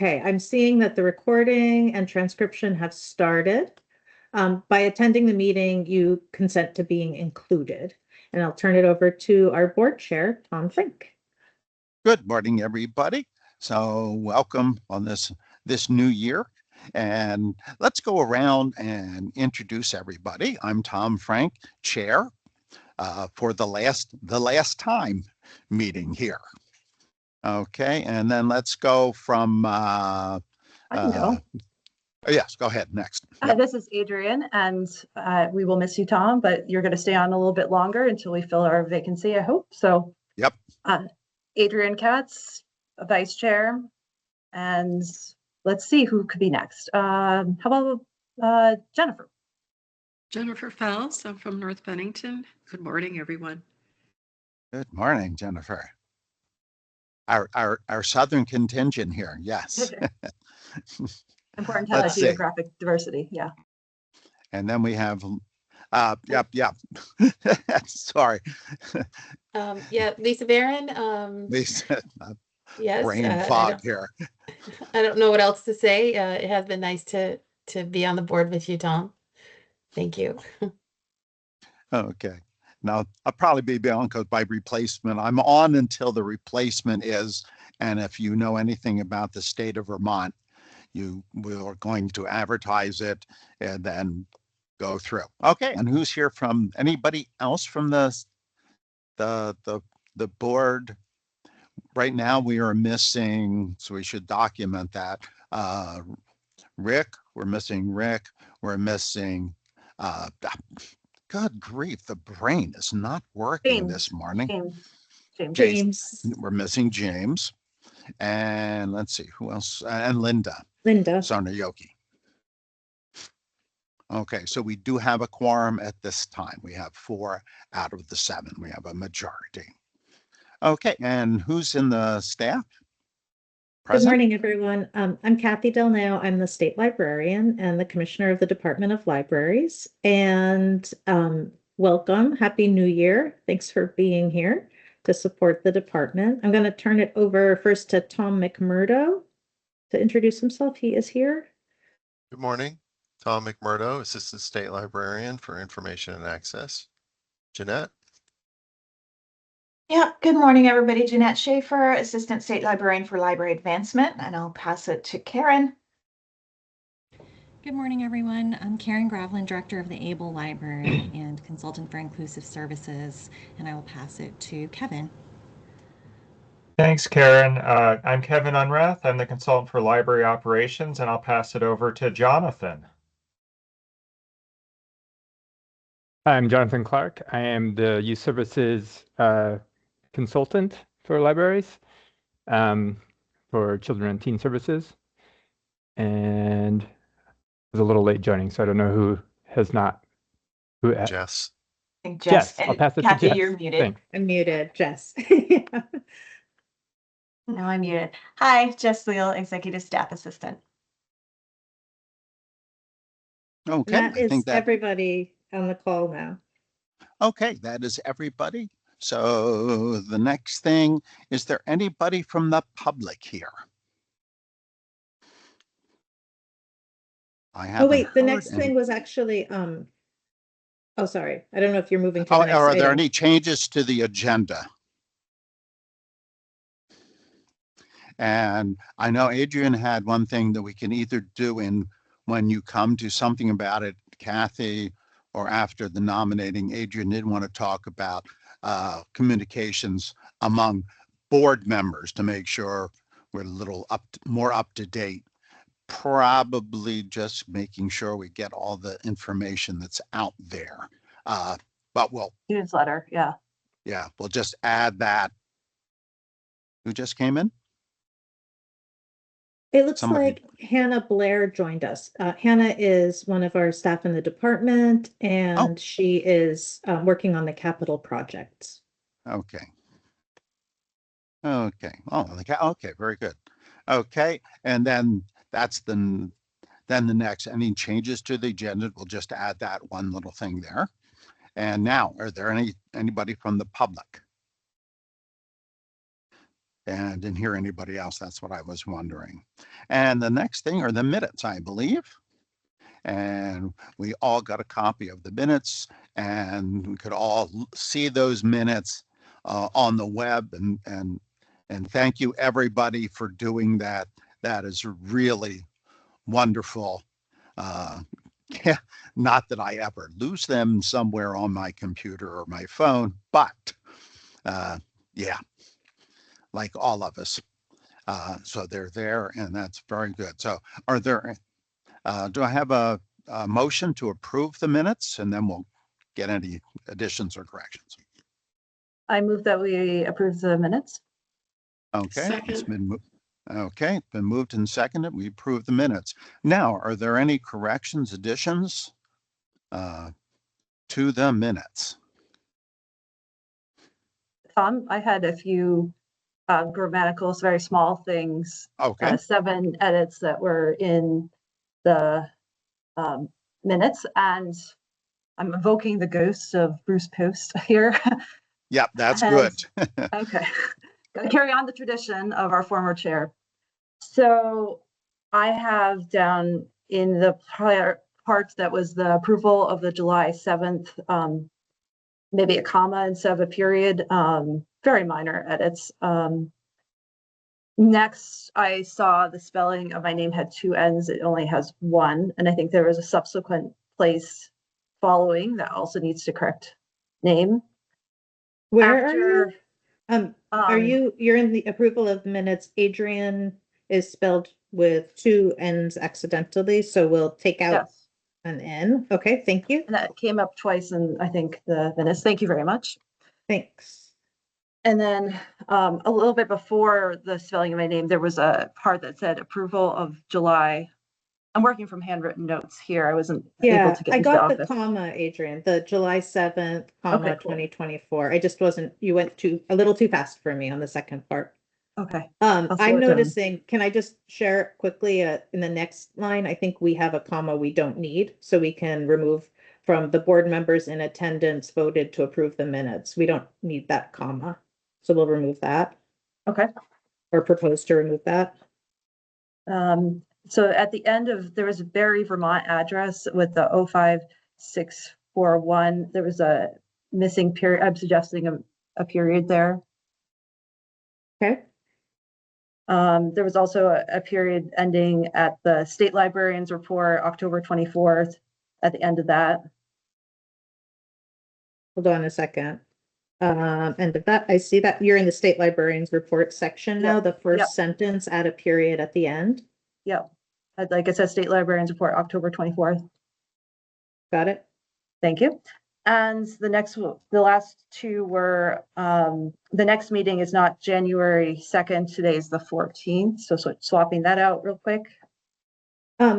Okay, I'm seeing that the recording and transcription have started. By attending the meeting, you consent to being included. And I'll turn it over to our board chair, Tom Frink. Good morning, everybody. So welcome on this new year. And let's go around and introduce everybody. I'm Tom Frank, chair for the last time meeting here. Okay, and then let's go from I can go. Yes, go ahead next. This is Adrian, and we will miss you, Tom, but you're going to stay on a little bit longer until we fill our vacancy, I hope. So, Yep. Adrian Katz, vice chair, and let's see who could be next. How about Jennifer? Jennifer Fells, I'm from North Bennington. Good morning, everyone. Good morning, Jennifer. Our southern contingent here, yes. Important to have geographic diversity, yeah. And then we have, yep. Sorry. Yeah, Lisa Barron. Lisa, Yes. brain fog here. I don't know what else to say. It has been nice to be on the board with you, Tom. Thank you. Okay. Now, I'll probably be on by replacement. I'm on until the replacement is, and if you know anything about the state of Vermont, we are going to advertise it and then go through. Okay, and who's here from anybody else from the board? Right now we are missing, so we should document that. Rick, we're missing Rick. We're missing good grief, the brain is not working this morning. James. We're missing James. And let's see, who else? And Linda. Sarnayoki. Okay, so we do have a quorum at this time. We have 4 out of the 7. We have a majority. Okay, and who's in the staff? Present? Good morning, everyone. I'm Kathy Delnao. I'm the state librarian and the commissioner of the Department of Libraries. And welcome, Happy New Year. Thanks for being here to support the department. I'm going to turn it over first to Tom McMurdo to introduce himself. He is here. Good morning. Tom McMurdo, Assistant State Librarian for Information and Access. Jeanette? Yeah, good morning, everybody. Jeanette Schaefer, Assistant State Librarian for Library Advancement, and I'll pass it to Karen. Good morning, everyone. I'm Karen Gravlin, Director of the Able Library and Consultant for Inclusive Services, and I will pass it to Kevin. Thanks, Karen. I'm Kevin Unrath. I'm the Consultant for Library Operations, and I'll pass it over to Jonathan. I'm Jonathan Clark. I am the Youth Services Consultant for libraries, for Children and Teen Services. And I was a little late joining, so I don't know who has not. Jess. I think Jess. I'll pass it Kathy, to Jess. you're muted. Thanks. I'm muted, Jess. No, I'm muted. Hi, Jess Leal, Executive Staff Assistant. Okay, that is everybody on the call now. Okay, that is everybody. So the next thing, is there anybody from the public here? Oh wait, the next thing was actually oh sorry, I don't know if you're moving to the next are there item. any changes to the agenda? And I know Adrian had one thing that we can either do when you come to something about it, Kathy, or after the nominating. Adrian did want to talk about communications among board members to make sure we're a little more up to date. Probably just making sure we get all the information that's out there. But we'll newsletter, yeah. Yeah, we'll just add that. Who just came in? It looks like Hannah Blair joined us. Hannah is one of our staff in the department, and she is working on the capital projects. Okay. Okay. Oh, okay. Very good. Okay, and then that's the next. Any changes to the agenda? We'll just add that one little thing there. And now, are there anybody from the public? And didn't hear anybody else. That's what I was wondering. And the next thing are the minutes, I believe. And we all got a copy of the minutes, and we could all see those minutes on the web. And thank you everybody for doing that. That is really wonderful. Yeah, not that I ever lose them somewhere on my computer or my phone, but yeah, like all of us. So they're there, and that's very good. So are there, do I have a motion to approve the minutes, and then we'll get any additions or corrections? I move that we approve the minutes. Okay, it's Second. been moved. Okay, been moved and seconded. We approve the minutes. Now, are there any corrections, additions to the minutes? Tom, I had a few grammatical, very small things, Okay, 7 edits that were in the minutes, and I'm evoking the ghost of Bruce Post here. yep, that's And- good. Okay, gotta carry on the tradition of our former chair. So I have down in the prior part that was the approval of the July 7th, maybe a comma instead of a period, very minor edits. Next, I saw the spelling of my name had 2 N's, it only has 1, and I think there was a subsequent place following that also needs to correct name. Where are you? Are Um, you're in the approval of the minutes? Adrian is spelled with 2 N's accidentally, so we'll take out Yes, an N. Okay, thank you. and that came up twice in, I think, the minutes. Thank you very much. Thanks. And then a little bit before the spelling of my name, there was a part that said approval of July. I'm working from handwritten notes here. I wasn't able Yeah, to get I into the got the office. comma, Adrian, the July 7th, comma, Okay, cool. 2024. I just wasn't, you went a little too fast for me on the second part. Okay, I'll slow I'm it down. noticing, can I just share quickly, in the next line, I think we have a comma we don't need, so we can remove from the board members in attendance voted to approve the minutes. We don't need that comma, so we'll remove that Okay. or propose to remove that. So at the end of, there was a Barry, Vermont address with the 05641. There was a missing period. I'm suggesting a period there. Okay, There was also a period ending at the state librarian's report, October 24th, at the end of that. hold on a second. And of that, I see that you're in the state librarian's report section now, Yep, the first yep. sentence, add a period at the end. Yep. Like it says, state librarian's report, October 24th. Got it? Thank you. And the last 2 were, the next meeting is not January 2nd. Today is the 14th. So swapping that out real quick.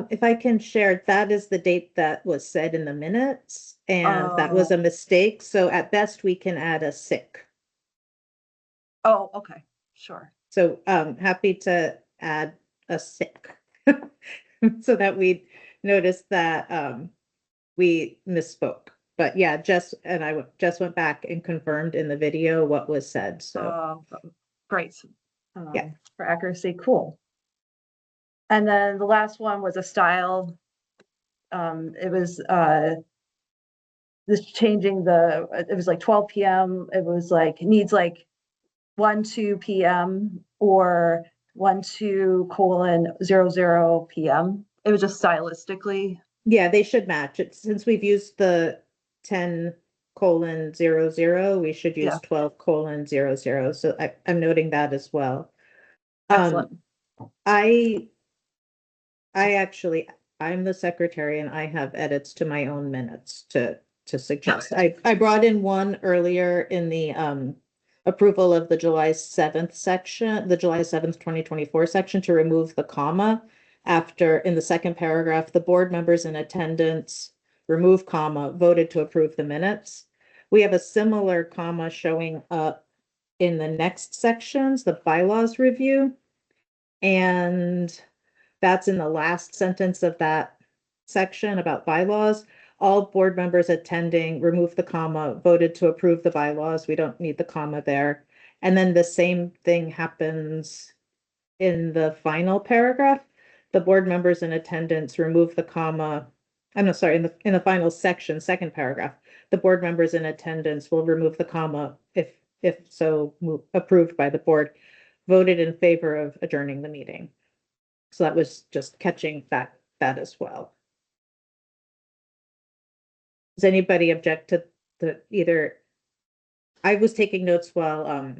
If I can share, that is the date that was said in the minutes, and that was a mistake. So at best, we can add a sick. Oh, okay, sure. So happy to add a sick so that we notice that we misspoke. But yeah, I just went back and confirmed in the video what was said. So Great. Yeah. For accuracy, cool. And then the last one was a style. It was this changing it was like 12 p.m. It was like needs like 1-2 p.m. or 1-2:00 p.m. It was just stylistically. yeah, they should match it since we've used the 10:00, we should use Yeah. 12:00. So I'm noting that as well. Excellent. I'm the secretary and I have edits to my own minutes to suggest. I brought in one earlier in the approval of the July 7th section, the July 7th, 2024 section to remove the comma after in the second paragraph, the board members in attendance remove comma voted to approve the minutes. We have a similar comma showing up in the next sections, the bylaws review. And that's in the last sentence of that section about bylaws. All board members attending remove the comma, voted to approve the bylaws. We don't need the comma there. And then the same thing happens in the final paragraph. The board members in attendance remove the comma. I'm not sorry, in the final section, second paragraph, the board members in attendance will remove the comma if so approved by the board, voted in favor of adjourning the meeting. So that was just catching that as well. Does anybody object to the either? I was taking notes while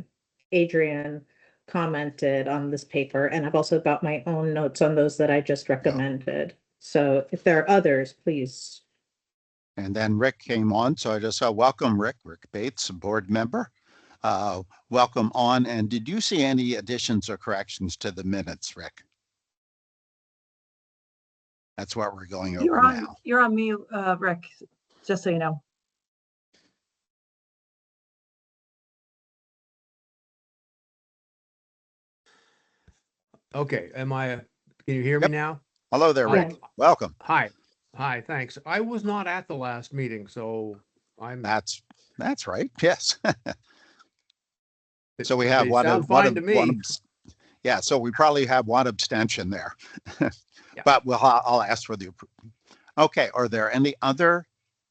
Adrian commented on this paper, and I've also got my own notes on those that I just recommended. So if there are others, please. And then Rick came on, so I just welcome Rick Bates, a board member. Welcome on. And did you see any additions or corrections to the minutes, Rick? That's what we're going over now. You're on mute, Rick, just so you know. Okay, can you hear me now? Hello there, Rick. Yeah. Welcome. Hi, thanks. I was not at the last meeting, so That's right. Yes. So we have they sound fine to me. Yeah, so we probably have one abstention there. Yeah. But I'll ask for the approval. Okay, are there any other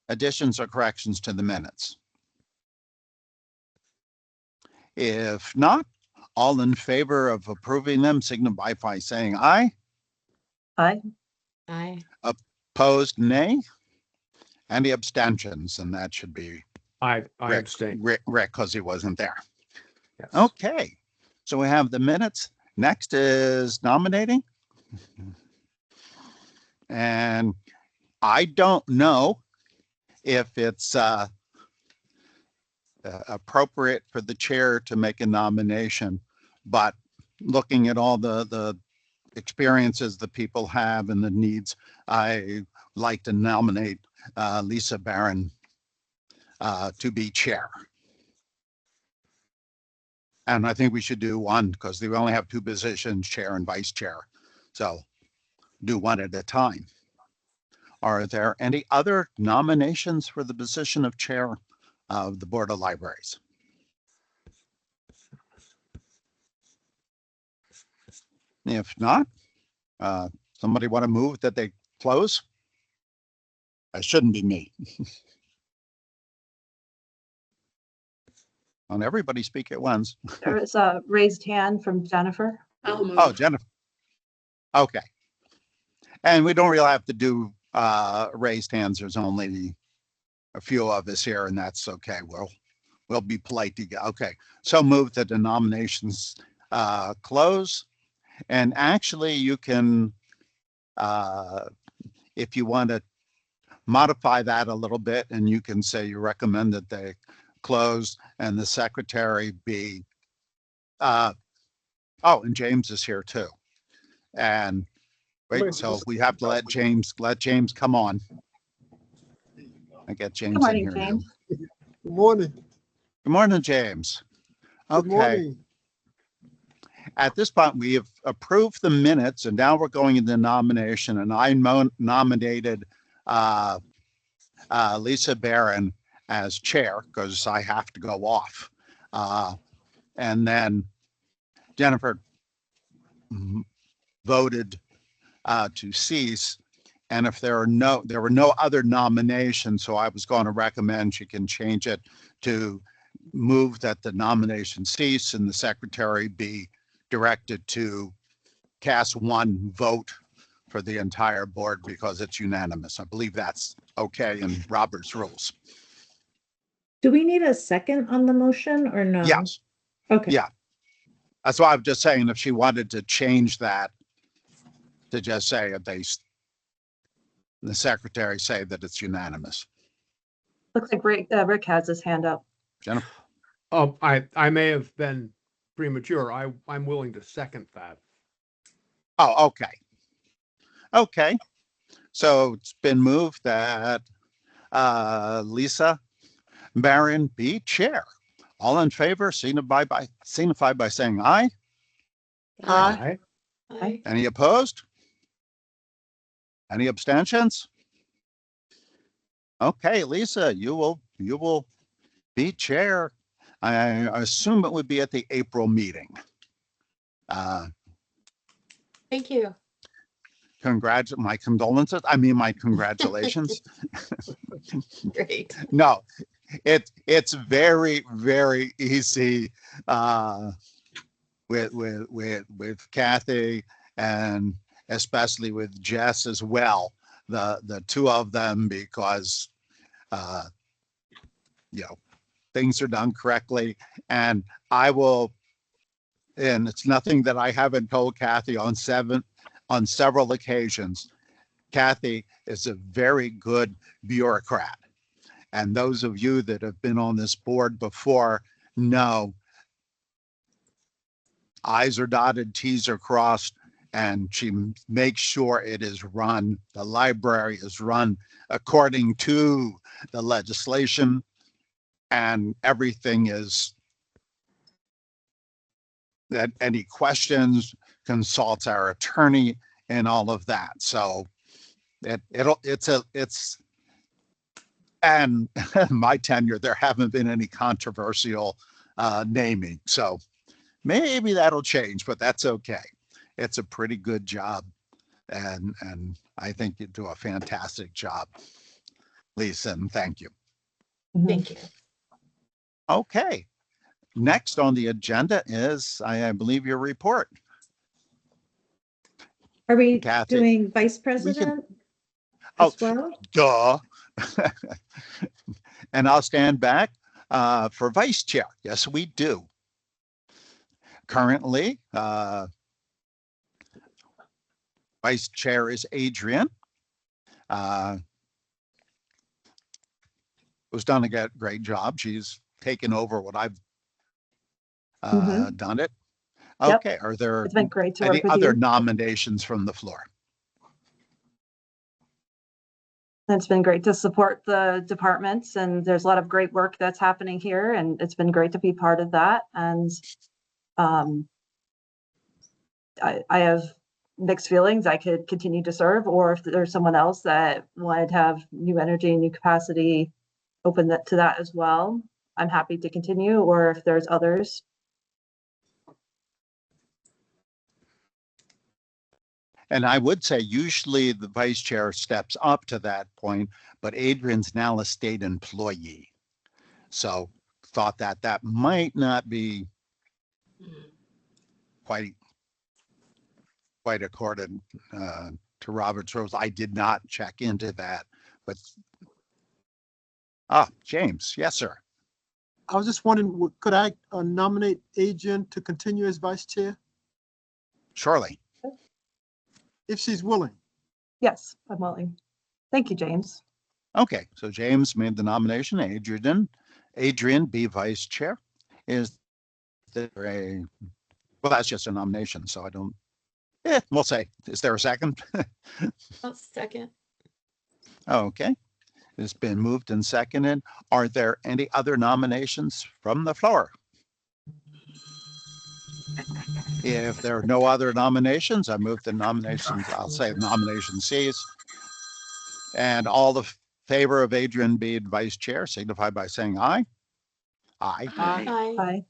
additions or corrections to the minutes? If not, all in favor of approving them signify by saying aye. Aye. Aye. Opposed, nay. Any abstentions? And that should be I Rick, abstain. Rick, because he wasn't there. Yes. Okay, so we have the minutes. Next is nominating. And I don't know if it's appropriate for the chair to make a nomination, but looking at all the experiences that people have and the needs, I like to nominate Lisa Barron to be chair. And I think we should do one because we only have two positions, chair and vice chair. So do one at a time. Are there any other nominations for the position of chair of the Board of Libraries? If not, somebody want to move that they close? It shouldn't be me. On everybody speak at once. There is a raised hand from Jennifer. I'll move. Oh, Jennifer. Okay. And we don't really have to do raised hands. There's only a few of us here, and that's okay. We'll be polite to get. Okay. So move that the nominations close. And actually you can, if you want to modify that a little bit, and you can say you recommend that they close and the secretary be, oh, and James is here too. And wait, so we have to let James come on. I get James Good morning, in here. James. Good morning. Good morning, James. Okay. Good morning. At this point, we have approved the minutes, and now we're going into nomination. And I nominated Lisa Barron as chair because I have to go off. And then Jennifer voted to cease. And if there were no other nominations, so I was going to recommend she can change it to move that the nomination cease and the secretary be directed to cast one vote for the entire board because it's unanimous. I believe that's okay in Robert's rules. Do we need a second on the motion or no? Yes. Okay. Yeah. That's why I'm just saying if she wanted to change that to just say if the secretary say that it's unanimous. Looks like Rick has his hand up. Jennifer? Oh, I may have been premature. I'm willing to second that. Oh, okay. Okay. So it's been moved that Lisa Barron be chair. All in favor, signify by saying aye. Aye. Aye. Any opposed? Any abstentions? Okay, Lisa, you will be chair I assume it would be at the April meeting. Thank you. My condolences. I mean, my congratulations. Great. No, it's very, very easy with Kathy, and especially with Jess as well, the two of them, because things are done correctly. And and it's nothing that I haven't told Kathy on several occasions. Kathy is a very good bureaucrat. And those of you that have been on this board before know I's are dotted, T's are crossed, and she makes sure it is run. The library is run according to the legislation, and everything is that any questions, consults our attorney and all of that. So and my tenure, there haven't been any controversial naming. So maybe that'll change, but that's okay. It's a pretty good job. And I think you do a fantastic job, Lisa, and thank you. Thank you. Okay. Next on the agenda is, I believe, your report. Are we Kathy, doing vice president oh, as well? duh. And I'll stand back for vice chair. Yes, we do. Currently, vice chair is Adrian. Who's done a great job. She's taken over what I've done it. Okay. Yep. Are there It's been great to any work with other you. nominations from the floor? It's been great to support the departments, and there's a lot of great work that's happening here, and it's been great to be part of that. And I have mixed feelings. I could continue to serve, or if there's someone else that wanted to have new energy and new capacity, open that to that as well. I'm happy to continue, or if there's others. And I would say usually the vice chair steps up to that point, but Adrian's now a state employee. So thought that might not be quite according to Robert's rules. I did not check into that, but James, yes, sir. I was just wondering, could I nominate Adrian to continue as vice chair Surely. if she's willing? Yes, I'm willing. Thank you, James. Okay, so James made the nomination. Adrian be vice chair. Is there well, that's just a nomination, so I don't, we'll say, is there a second? I'll second. Okay, it's been moved and seconded. Are there any other nominations from the floor? If there are no other nominations, I move the nominations. I'll say nomination cease. And all the favor of Adrian being vice chair signify by saying aye. Aye. Aye. Bye.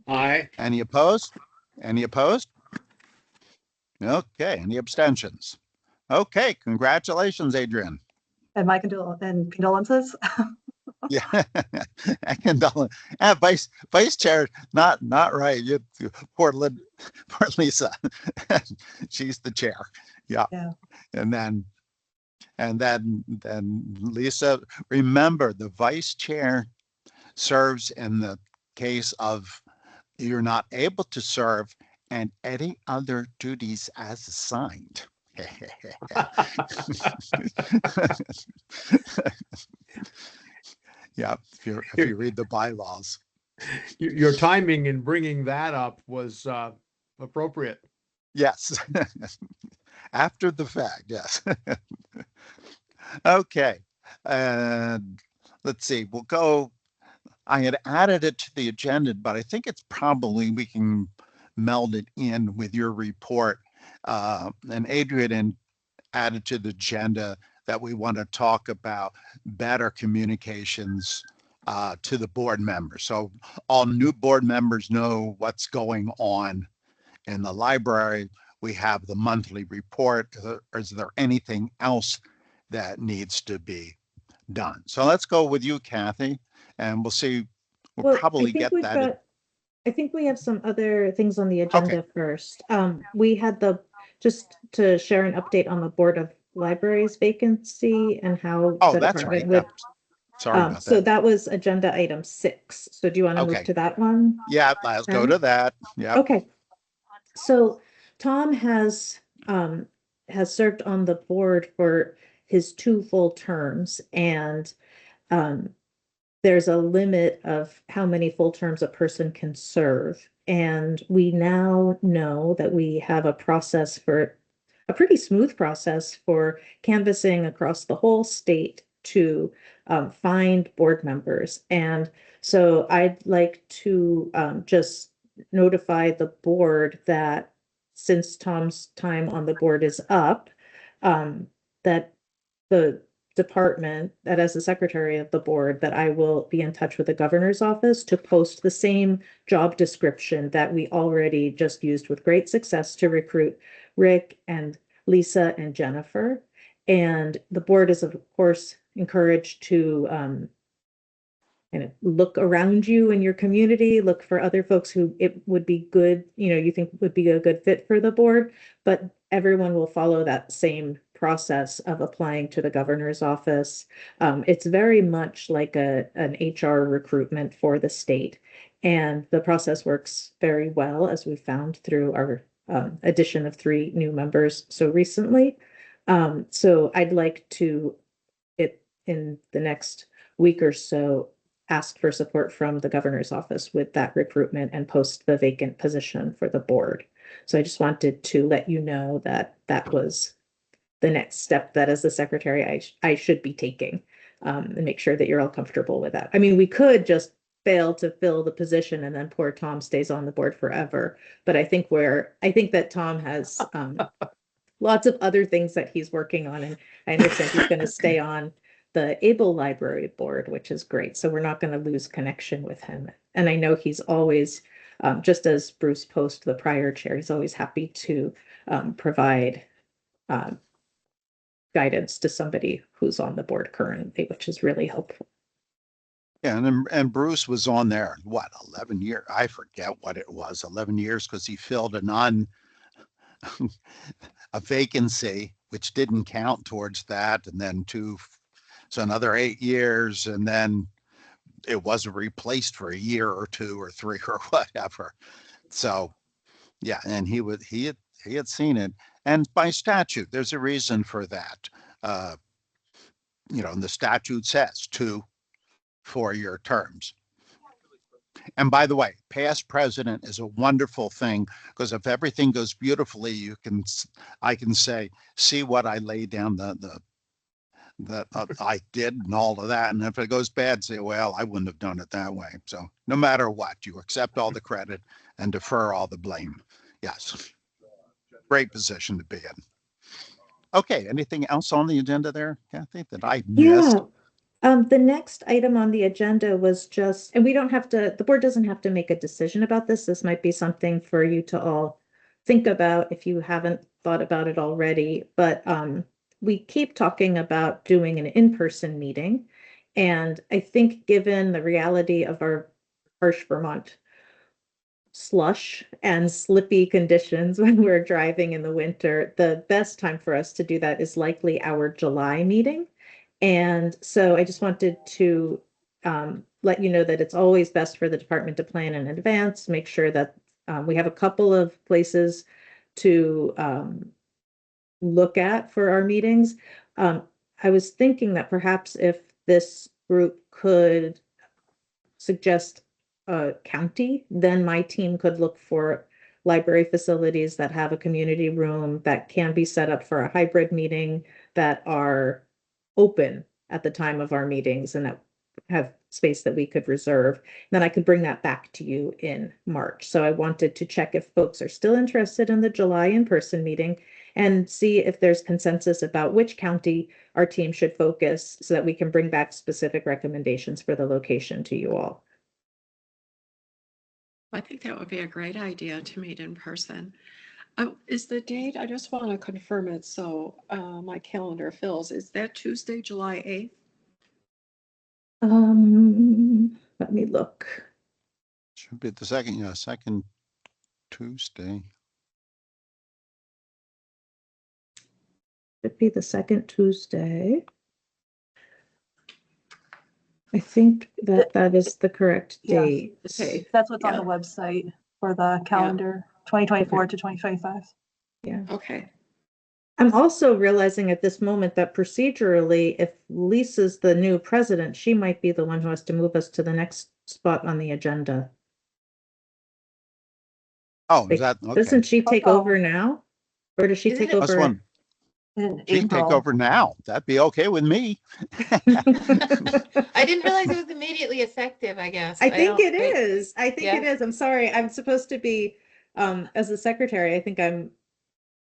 Aye. Any opposed? Any opposed? Okay, any abstentions? Okay, congratulations, Adrian. And my condolences. Yeah, vice chair, not right. Poor Lisa. She's the chair. Yeah. And then Lisa, remember the vice chair serves in the case of you're not able to serve and any other duties as assigned. Yeah, if you read the bylaws. Your timing in bringing that up was appropriate. Yes. After the fact, yes. Okay. And let's see, we'll go. I had added it to the agenda, but I think it's probably we can meld it in with your report. And Adrian added to the agenda that we want to talk about better communications to the board members. So all new board members know what's going on in the library. We have the monthly report. Is there anything else that needs to be done? So let's go with you, Kathy, and we'll see. We'll Well, probably get that. I think we have some other things on the agenda first. We had just to share an update on the Board of Libraries vacancy and how Oh, the that's department right. would. Sorry about So that. that was agenda item 6. So do you want to move Okay. to that one? Yeah, let's go to that. Yeah. Okay. So Tom has served on the board for his 2 full terms, and there's a limit of how many full terms a person can serve. And we now know that we have a pretty smooth process for canvassing across the whole state to find board members. And so I'd like to just notify the board that since Tom's time on the board is up, that the department, that as the secretary of the board, that I will be in touch with the governor's office to post the same job description that we already just used with great success to recruit Rick and Lisa and Jennifer. And the board is, of course, encouraged to kind of look around you in your community, look for other folks who it would be good, you think would be a good fit for the board, but everyone will follow that same process of applying to the governor's office. It's very much like an HR recruitment for the state. And the process works very well, as we found through our addition of 3 new members so recently. So I'd like to, in the next week or so, ask for support from the governor's office with that recruitment and post the vacant position for the board. So I just wanted to let you know that that was the next step that as the secretary I should be taking, and make sure that you're all comfortable with that. I mean, we could just fail to fill the position and then poor Tom stays on the board forever. But I think that Tom has lots of other things that he's working on, and I understand he's going to stay on the Able Library Board, which is great. So we're not going to lose connection with him. And I know he's always, just as Bruce Post, the prior chair, he's always happy to provide guidance to somebody who's on the board currently, which is really helpful. Yeah, and Bruce was on there, what, 11 years? I forget what it was, 11 years, because he filled a vacancy, which didn't count towards that, and then so another 8 years, and then it wasn't replaced for a year or 2 or 3 or whatever. So yeah, and he had seen it, and by statute, there's a reason for that. And the statute says 2 4-year terms. And by the way, past president is a wonderful thing, because if everything goes beautifully, I can say, see what I laid down that I did and all of that. And if it goes bad, say, well, I wouldn't have done it that way. So no matter what, you accept all the credit and defer all the blame. Yes. Great position to be in. Okay. Anything else on the agenda there, Kathy, that I missed? The next item on the agenda was just, and the board doesn't have to make a decision about this. This might be something for you to all think about if you haven't thought about it already, but we keep talking about doing an in-person meeting. And I think given the reality of our harsh Vermont slush and slippy conditions when we're driving in the winter, the best time for us to do that is likely our July meeting. And so I just wanted to let you know that it's always best for the department to plan in advance, make sure that we have a couple of places to look at for our meetings. I was thinking that perhaps if this group could suggest a county, then my team could look for library facilities that have a community room that can be set up for a hybrid meeting, that are open at the time of our meetings and that have space that we could reserve. Then I could bring that back to you in March. So I wanted to check if folks are still interested in the July in-person meeting. and see if there's consensus about which county our team should focus so that we can bring back specific recommendations for the location to you all. I think that would be a great idea to meet in person. Is the date, I just want to confirm it so my calendar fills. Is that Tuesday, July 8th? Let me look. Should be the second Tuesday. It'd be the second Tuesday. I think that is the correct Yes. date. Okay. That's what's on Yeah. the website for the calendar, 2024 to 2025. Yeah. Okay. I'm also realizing at this moment that procedurally, if Lisa's the new president, she might be the one who has to move us to the next spot on the agenda. Oh, is that okay? Doesn't she take over now? Or does she Isn't take it- Plus over? one. In She can take April. over now. That'd be okay with me. I didn't realize it was immediately effective, I guess. I think don't- it is. I think it Yeah. is. I'm sorry. I'm supposed to be, as the secretary, I think I'm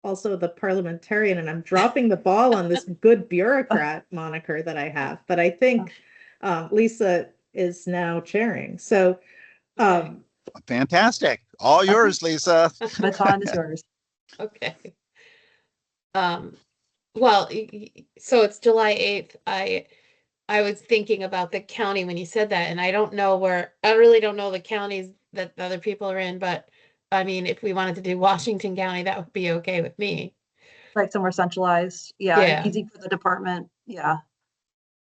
also the parliamentarian and I'm dropping the ball on this good bureaucrat moniker that I have. But I think Lisa is now chairing. So Fantastic. All yours, Lisa. Baton is yours. Okay. Well, so it's July 8th. I was thinking about the county when you said that, and I really don't know the counties that the other people are in, but I mean, if we wanted to do Washington County, that would be okay with me. Like somewhere centralized. Yeah, Yeah. easy for the department. Yeah.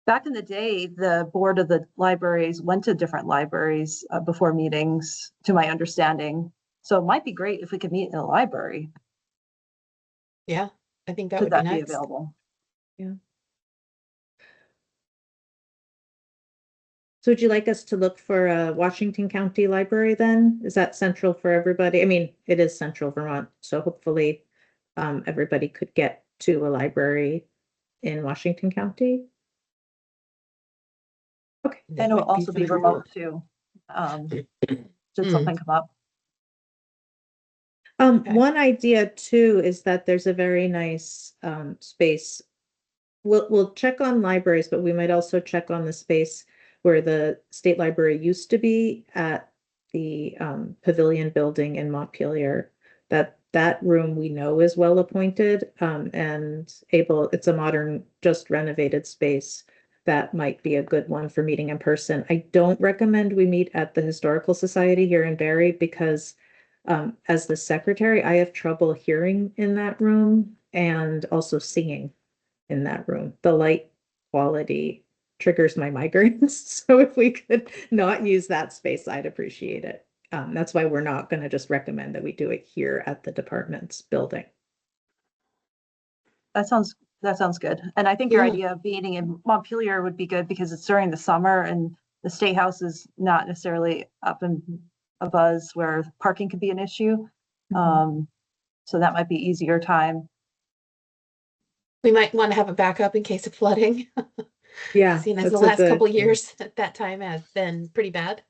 Back in the day, the board of the libraries went to different libraries before meetings, to my understanding. So it might be great if we could meet in a library. Yeah, I think that Should would be that be nice. available? yeah. So would you like us to look for a Washington County library then? Is that central for everybody? I mean, it is central Vermont, so hopefully everybody could get to a library in Washington County. Okay. And it will also be fine. remote too. Should something come up. Okay. One idea too is that there's a very nice space. We'll check on libraries, but we might also check on the space where the state library used to be at the Pavilion building in Montpelier. That room we know is well appointed and able. It's a modern, just renovated space that might be a good one for meeting in person. I don't recommend we meet at the Historical Society here in Barrie because as the secretary, I have trouble hearing in that room and also seeing in that room. The light quality triggers my migraines. So if we could not use that space, I'd appreciate it. That's why we're not going to just recommend that we do it here at the department's building. That sounds good. And I think your Yeah. idea of being in Montpelier would be good because it's during the summer and the State House is not necessarily up in a buzz where parking could be an issue. So that might be easier time. We might want to have a backup in case of flooding. Yeah, Seeing as the that's a last good- couple years at that time has been pretty bad.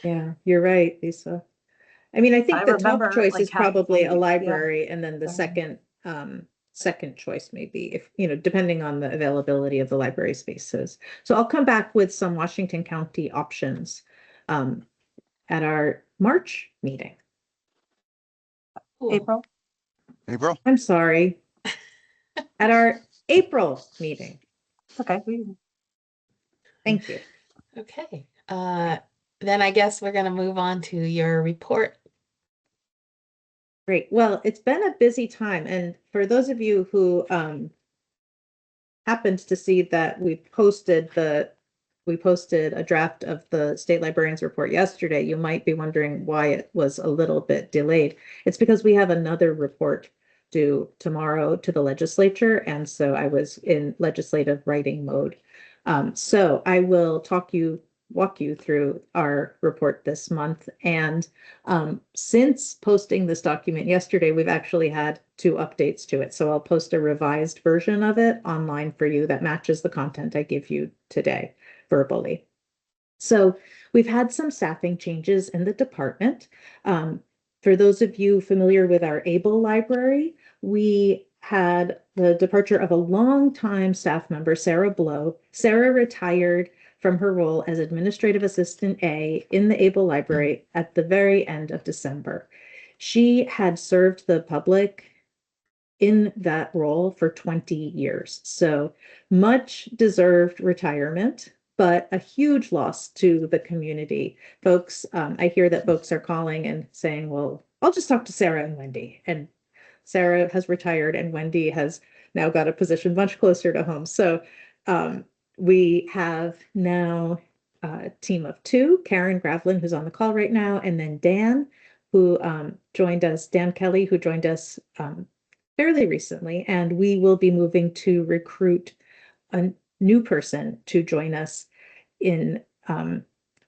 Yeah, you're right, Lisa. I mean, I think I the remember, top choice like, is probably a having- yeah. library, and then the Sorry. second choice maybe, if depending on the availability of the library spaces. So I'll come back with some Washington County options at our March meeting. Cool. April? April? I'm sorry. At our April meeting. Okay. Thank you. Okay. Then I guess we're gonna move on to your report. Great. Well, it's been a busy time. And for those of you who happened to see that we posted a draft of the state librarian's report yesterday, you might be wondering why it was a little bit delayed. It's because we have another report due tomorrow to the legislature. And so I was in legislative writing mode. So I will walk you through our report this month. And since posting this document yesterday, we've actually had 2 updates to it. So I'll post a revised version of it online for you that matches the content I give you today verbally. So we've had some staffing changes in the department. For those of you familiar with our Able Library, we had the departure of a longtime staff member, Sarah Blow. Sarah retired from her role as Administrative Assistant A in the Able Library at the very end of December. She had served the public in that role for 20 years. So much deserved retirement, but a huge loss to the community. Folks, I hear that folks are calling and saying, well, I'll just talk to Sarah and Wendy. And Sarah has retired and Wendy has now got a position much closer to home. So we have now a team of two, Karen Gravlin, who's on the call right now, and then Dan, who joined us, Dan Kelly, who joined us fairly recently. And we will be moving to recruit a new person to join us in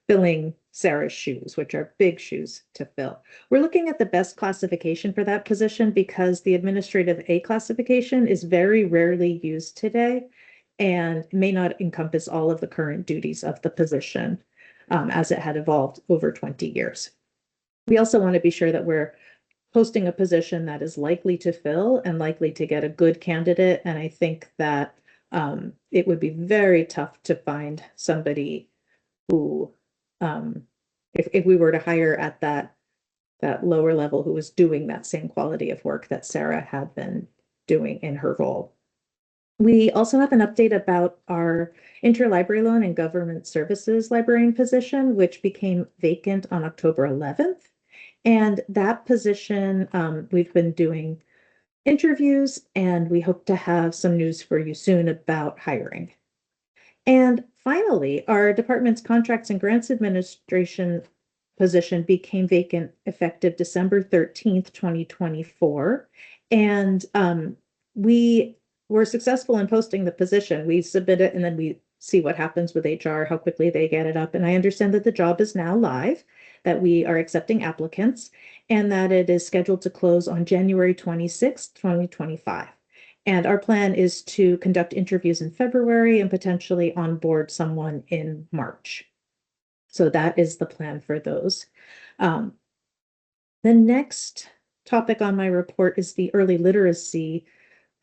filling Sarah's shoes, which are big shoes to fill. We're looking at the best classification for that position because the administrative A classification is very rarely used today and may not encompass all of the current duties of the position as it had evolved over 20 years. We also want to be sure that we're posting a position that is likely to fill and likely to get a good candidate. And I think that it would be very tough to find somebody who, if we were to hire at that lower level, who was doing that same quality of work that Sarah had been doing in her role. We also have an update about our interlibrary loan and government services librarian position, which became vacant on October 11th. And that position, we've been doing interviews and we hope to have some news for you soon about hiring. And finally, our department's contracts and grants administration position became vacant effective December 13th, 2024. And we were successful in posting the position. We submit it and then we see what happens with HR, how quickly they get it up. And I understand that the job is now live, that we are accepting applicants, and that it is scheduled to close on January 26th, 2025. And our plan is to conduct interviews in February and potentially onboard someone in March. So that is the plan for those. The next topic on my report is the early literacy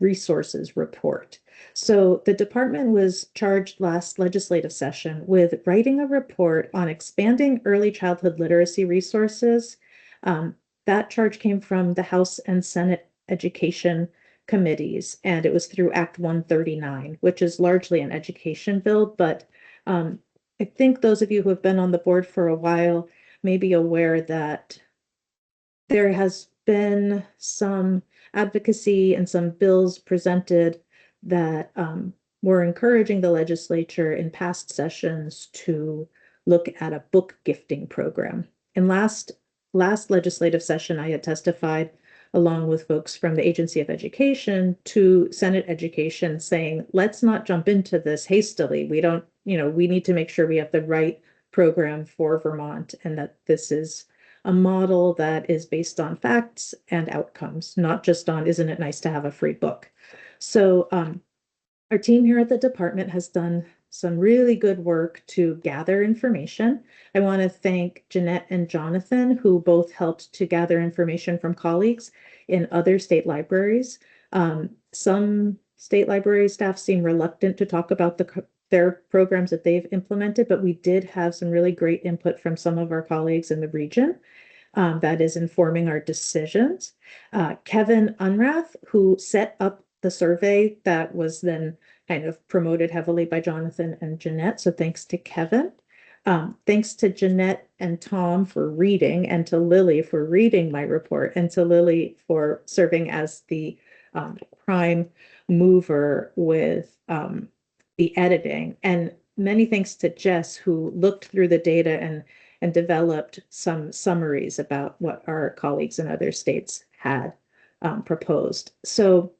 resources report. So the department was charged last legislative session with writing a report on expanding early childhood literacy resources. That charge came from the House and Senate Education Committees, and it was through Act 139, which is largely an education bill. But I think those of you who have been on the board for a while may be aware that there has been some advocacy and some bills presented that were encouraging the legislature in past sessions to look at a book gifting program. In last legislative session, I had testified along with folks from the Agency of Education to Senate Education saying, let's not jump into this hastily. We don't, we need to make sure we have the right program for Vermont and that this is a model that is based on facts and outcomes, not just on, isn't it nice to have a free book? So our team here at the department has done some really good work to gather information. I want to thank Jeanette and Jonathan, who both helped to gather information from colleagues in other state libraries. Some state library staff seem reluctant to talk about their programs that they've implemented, but we did have some really great input from some of our colleagues in the region that is informing our decisions. Kevin Unrath, who set up the survey that was then kind of promoted heavily by Jonathan and Jeanette. So thanks to Kevin. Thanks to Jeanette and Tom for reading, and to Lily for reading my report, and to Lily for serving as the prime mover with the editing. And many thanks to Jess, who looked through the data and developed some summaries about what our colleagues in other states had proposed. So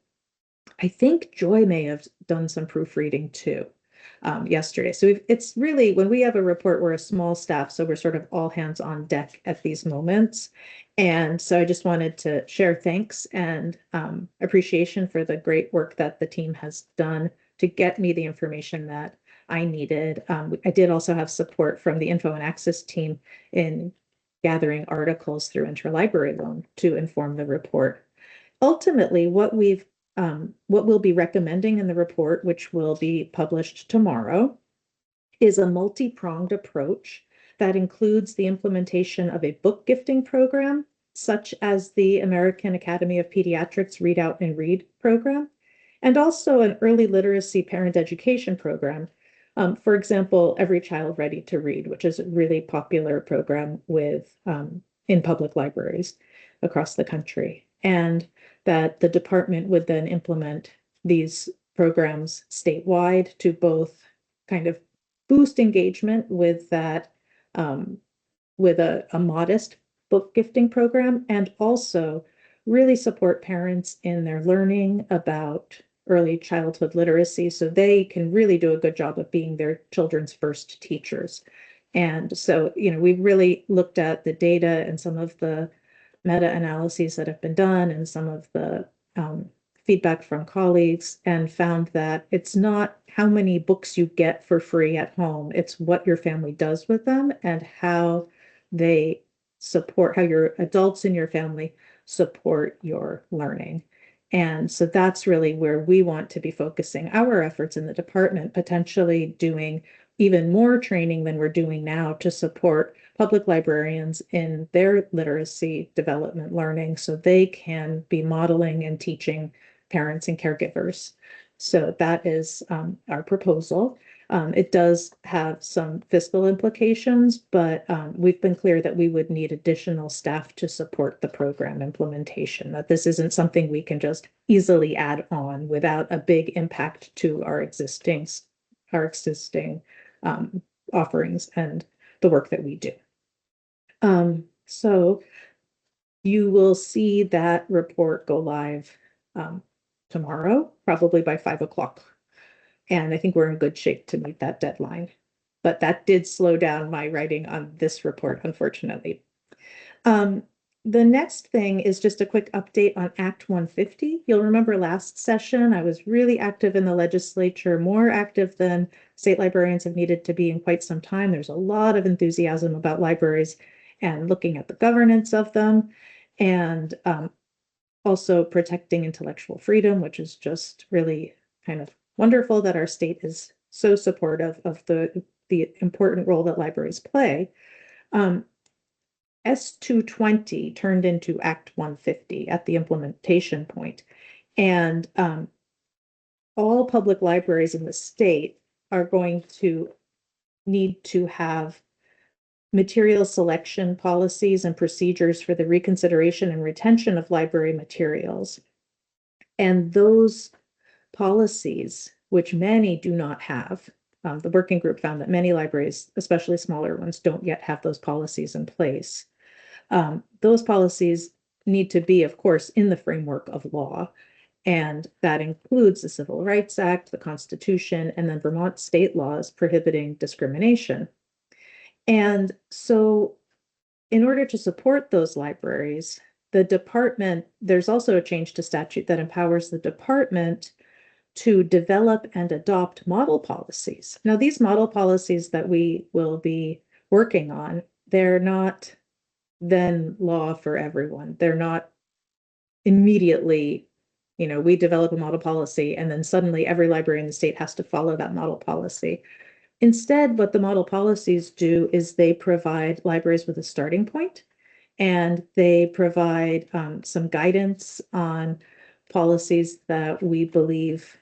I think Joy may have done some proofreading too yesterday. So it's really, when we have a report, we're a small staff, so we're sort of all hands on deck at these moments. And so I just wanted to share thanks and appreciation for the great work that the team has done to get me the information that I needed. I did also have support from the Info and Access team in gathering articles through interlibrary loan to inform the report. Ultimately, what we'll be recommending in the report, which will be published tomorrow, is a multi-pronged approach that includes the implementation of a book gifting program, such as the American Academy of Pediatrics Read Out and Read program, and also an early literacy parent education program. For example, Every Child Ready to Read, which is a really popular program in public libraries across the country. And that the department would then implement these programs statewide to both kind of boost engagement with that, with a modest book gifting program, and also really support parents in their learning about early childhood literacy so they can really do a good job of being their children's first teachers. And so, we really looked at the data and some of the meta-analyses that have been done and some of the feedback from colleagues, and found that it's not how many books you get for free at home, it's what your family does with them and how they support, how your adults in your family support your learning. And so that's really where we want to be focusing our efforts in the department, potentially doing even more training than we're doing now to support public librarians in their literacy development learning so they can be modeling and teaching parents and caregivers. So that is our proposal. It does have some fiscal implications, but we've been clear that we would need additional staff to support the program implementation, that this isn't something we can just easily add on without a big impact to our existing offerings and the work that we do. So you will see that report go live tomorrow, probably by 5 o'clock. And I think we're in good shape to meet that deadline. But that did slow down my writing on this report, unfortunately. The next thing is just a quick update on Act 150. You'll remember last session, I was really active in the legislature, more active than state librarians have needed to be in quite some time. There's a lot of enthusiasm about libraries and looking at the governance of them, and also protecting intellectual freedom, which is just really kind of wonderful that our state is so supportive of the important role that libraries play. S220 turned into Act 150 at the implementation point. And all public libraries in the state are going to need to have material selection policies and procedures for the reconsideration and retention of library materials. And those policies, which many do not have, the working group found that many libraries, especially smaller ones, don't yet have those policies in place. Those policies need to be, of course, in the framework of law. And that includes the Civil Rights Act, the Constitution, and then Vermont state laws prohibiting discrimination. And so in order to support those libraries, the department, there's also a change to statute that empowers the department to develop and adopt model policies. Now, these model policies that we will be working on, they're not then law for everyone. They're not immediately, we develop a model policy and then suddenly every library in the state has to follow that model policy. Instead, what the model policies do is they provide libraries with a starting point, and they provide some guidance on policies that we believe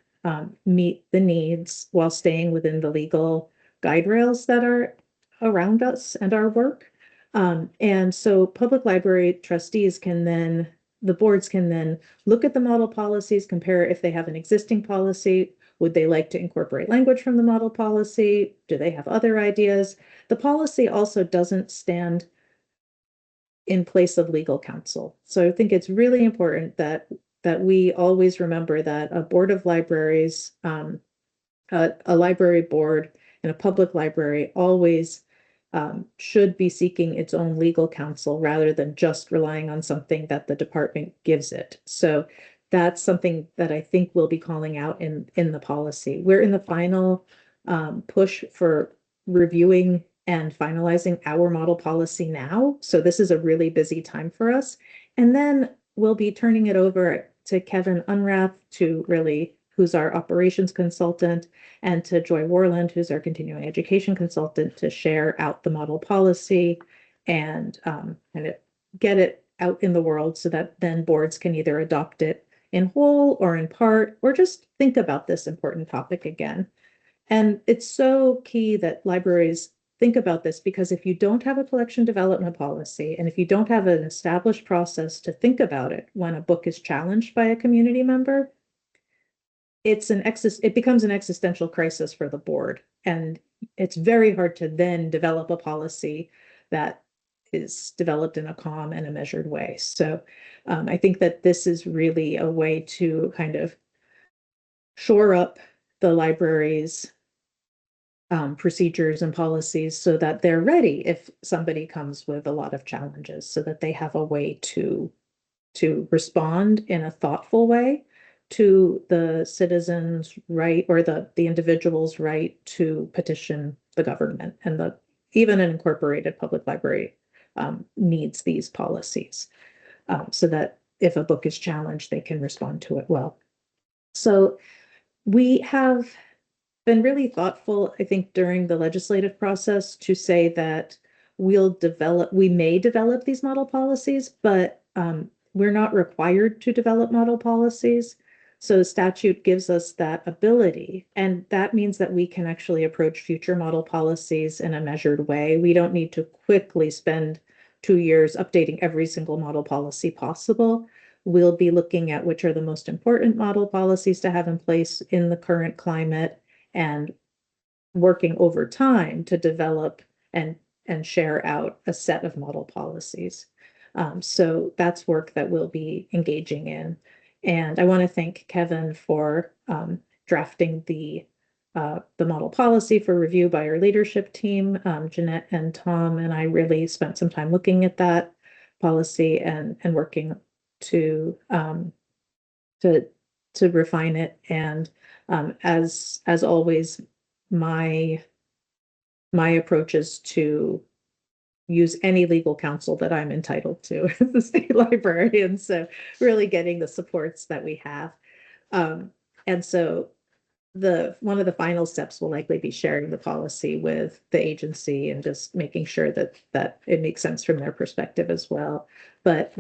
meet the needs while staying within the legal guide rails that are around us and our work. And so public library trustees the boards can then look at the model policies, compare if they have an existing policy. Would they like to incorporate language from the model policy? Do they have other ideas? The policy also doesn't stand in place of legal counsel. So I think it's really important that we always remember that a board of libraries, a library board and a public library always should be seeking its own legal counsel rather than just relying on something that the department gives it. So that's something that I think we'll be calling out in the policy. We're in the final push for reviewing and finalizing our model policy now. So this is a really busy time for us. And then we'll be turning it over to Kevin Unrath to really, who's our operations consultant, and to Joy Warland, who's our continuing education consultant, to share out the model policy and get it out in the world so that then boards can either adopt it in whole or in part, or just think about this important topic again. And it's so key that libraries think about this, because if you don't have a collection development policy, and if you don't have an established process to think about it when a book is challenged by a community member, it becomes an existential crisis for the board. And it's very hard to then develop a policy that is developed in a calm and a measured way. So I think that this is really a way to kind of shore up the library's procedures and policies so that they're ready if somebody comes with a lot of challenges, so that they have a way to respond in a thoughtful way to the citizens' right, or the individual's right to petition the government. And even an incorporated public library needs these policies so that if a book is challenged, they can respond to it well. So we have been really thoughtful, I think, during the legislative process to say that we may develop these model policies, but we're not required to develop model policies. So statute gives us that ability, and that means that we can actually approach future model policies in a measured way. We don't need to quickly spend 2 years updating every single model policy possible. We'll be looking at which are the most important model policies to have in place in the current climate, and working over time to develop and share out a set of model policies. So that's work that we'll be engaging in. And I want to thank Kevin for drafting the model policy for review by our leadership team. Jeanette and Tom and I really spent some time looking at that policy and working to refine it. And as always, my approach is to use any legal counsel that I'm entitled to as the state librarian. So really getting the supports that we have. And so one of the final steps will likely be sharing the policy with the agency and just making sure that it makes sense from their perspective as well. But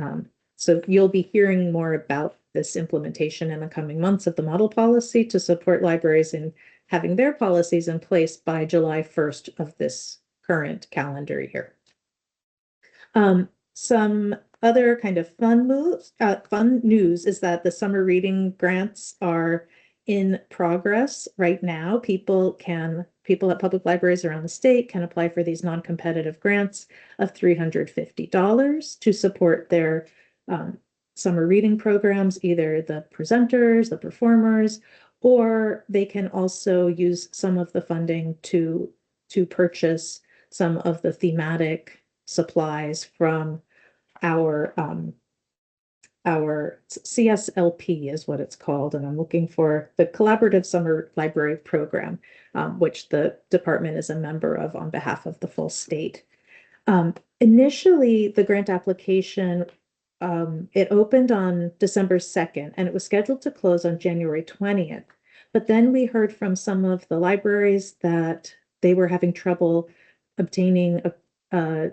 so you'll be hearing more about this implementation in the coming months of the model policy to support libraries in having their policies in place by July 1st of this current calendar year. Some other kind of fun news is that the summer reading grants are in progress right now. People at public libraries around the state can apply for these non-competitive grants of $350 to support their summer reading programs, either the presenters, the performers, or they can also use some of the funding to purchase some of the thematic supplies from our CSLP is what it's called, and I'm looking for the Collaborative Summer Library Program, which the department is a member of on behalf of the full state. Initially, the grant application, it opened on December 2nd, and it was scheduled to close on January 20th. But then we heard from some of the libraries that they were having trouble obtaining a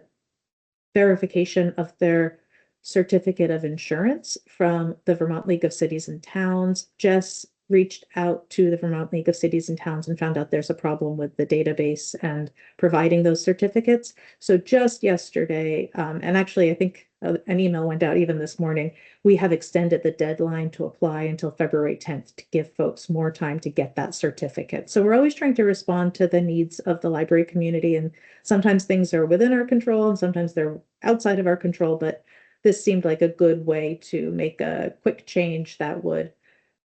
verification of their certificate of insurance from the Vermont League of Cities and Towns. Jess reached out to the Vermont League of Cities and Towns and found out there's a problem with the database and providing those certificates. So just yesterday, and actually I think an email went out even this morning, we have extended the deadline to apply until February 10th to give folks more time to get that certificate. So we're always trying to respond to the needs of the library community, and sometimes things are within our control and sometimes they're outside of our control, but this seemed like a good way to make a quick change that would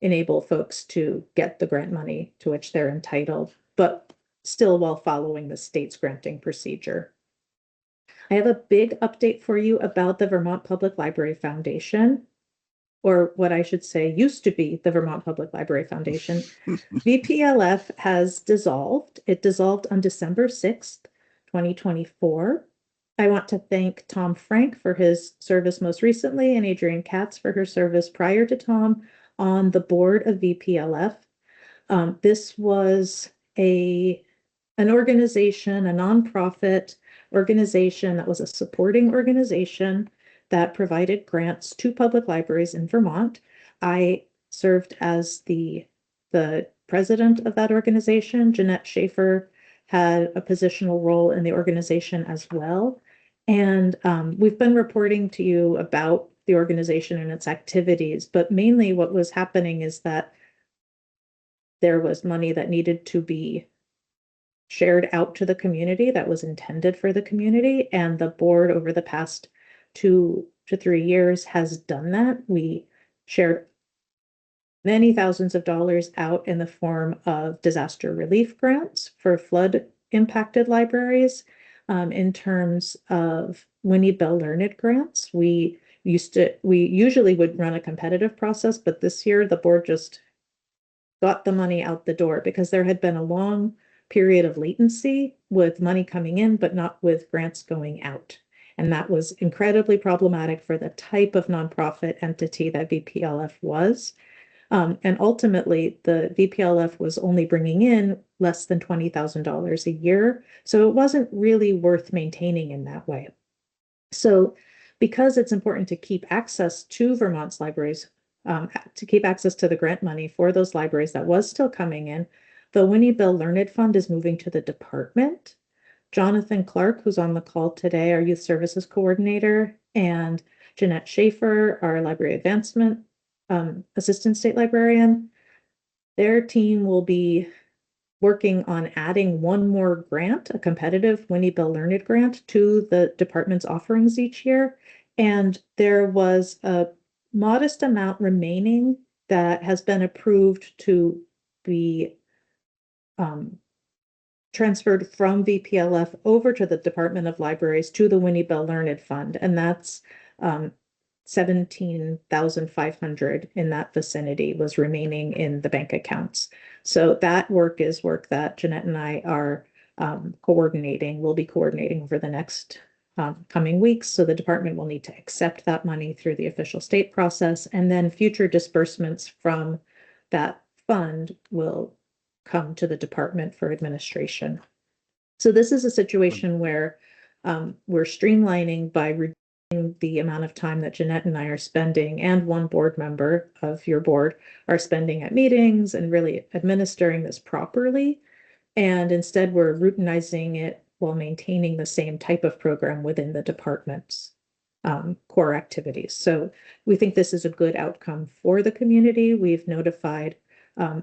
enable folks to get the grant money to which they're entitled, but still while following the state's granting procedure. I have a big update for you about the Vermont Public Library Foundation, or what I should say used to be the Vermont Public Library Foundation. VPLF has dissolved. It dissolved on December 6th, 2024. I want to thank Tom Frank for his service most recently and Adrienne Katz for her service prior to Tom on the board of VPLF. This was an organization, a nonprofit organization that was a supporting organization that provided grants to public libraries in Vermont. I served as the president of that organization. Jeanette Schaefer had a positional role in the organization as well. And we've been reporting to you about the organization and its activities, but mainly what was happening is that there was money that needed to be shared out to the community that was intended for the community. And the board over the past 2 to 3 years has done that. We shared many thousands of dollars out in the form of disaster relief grants for flood impacted libraries. In terms of Winnie Bell Learned grants, we usually would run a competitive process, but this year the board just got the money out the door because there had been a long period of latency with money coming in, but not with grants going out. And that was incredibly problematic for the type of nonprofit entity that VPLF was. And ultimately, the VPLF was only bringing in less than $20,000 a year. So it wasn't really worth maintaining in that way. So because it's important to keep access to Vermont's libraries, to keep access to the grant money for those libraries that was still coming in, the Winnie Bell Learned Fund is moving to the department. Jonathan Clark, who's on the call today, our youth services coordinator, and Jeanette Schaefer, our library advancement assistant state librarian, their team will be working on adding one more grant, a competitive Winnie Bell Learned grant, to the department's offerings each year. And there was a modest amount remaining that has been approved to be transferred from VPLF over to the Department of Libraries to the Winnie Bell Learned Fund. And that's 17,500 in that vicinity was remaining in the bank accounts. So that work is work that Jeanette and I are coordinating. We'll be coordinating over the next coming weeks. So the department will need to accept that money through the official state process, and then future disbursements from that fund will come to the department for administration. So this is a situation where we're streamlining by reducing the amount of time that Jeanette and I are spending, and one board member of your board are spending at meetings and really administering this properly. And instead, we're routinizing it while maintaining the same type of program within the department's core activities. So we think this is a good outcome for the community. We've notified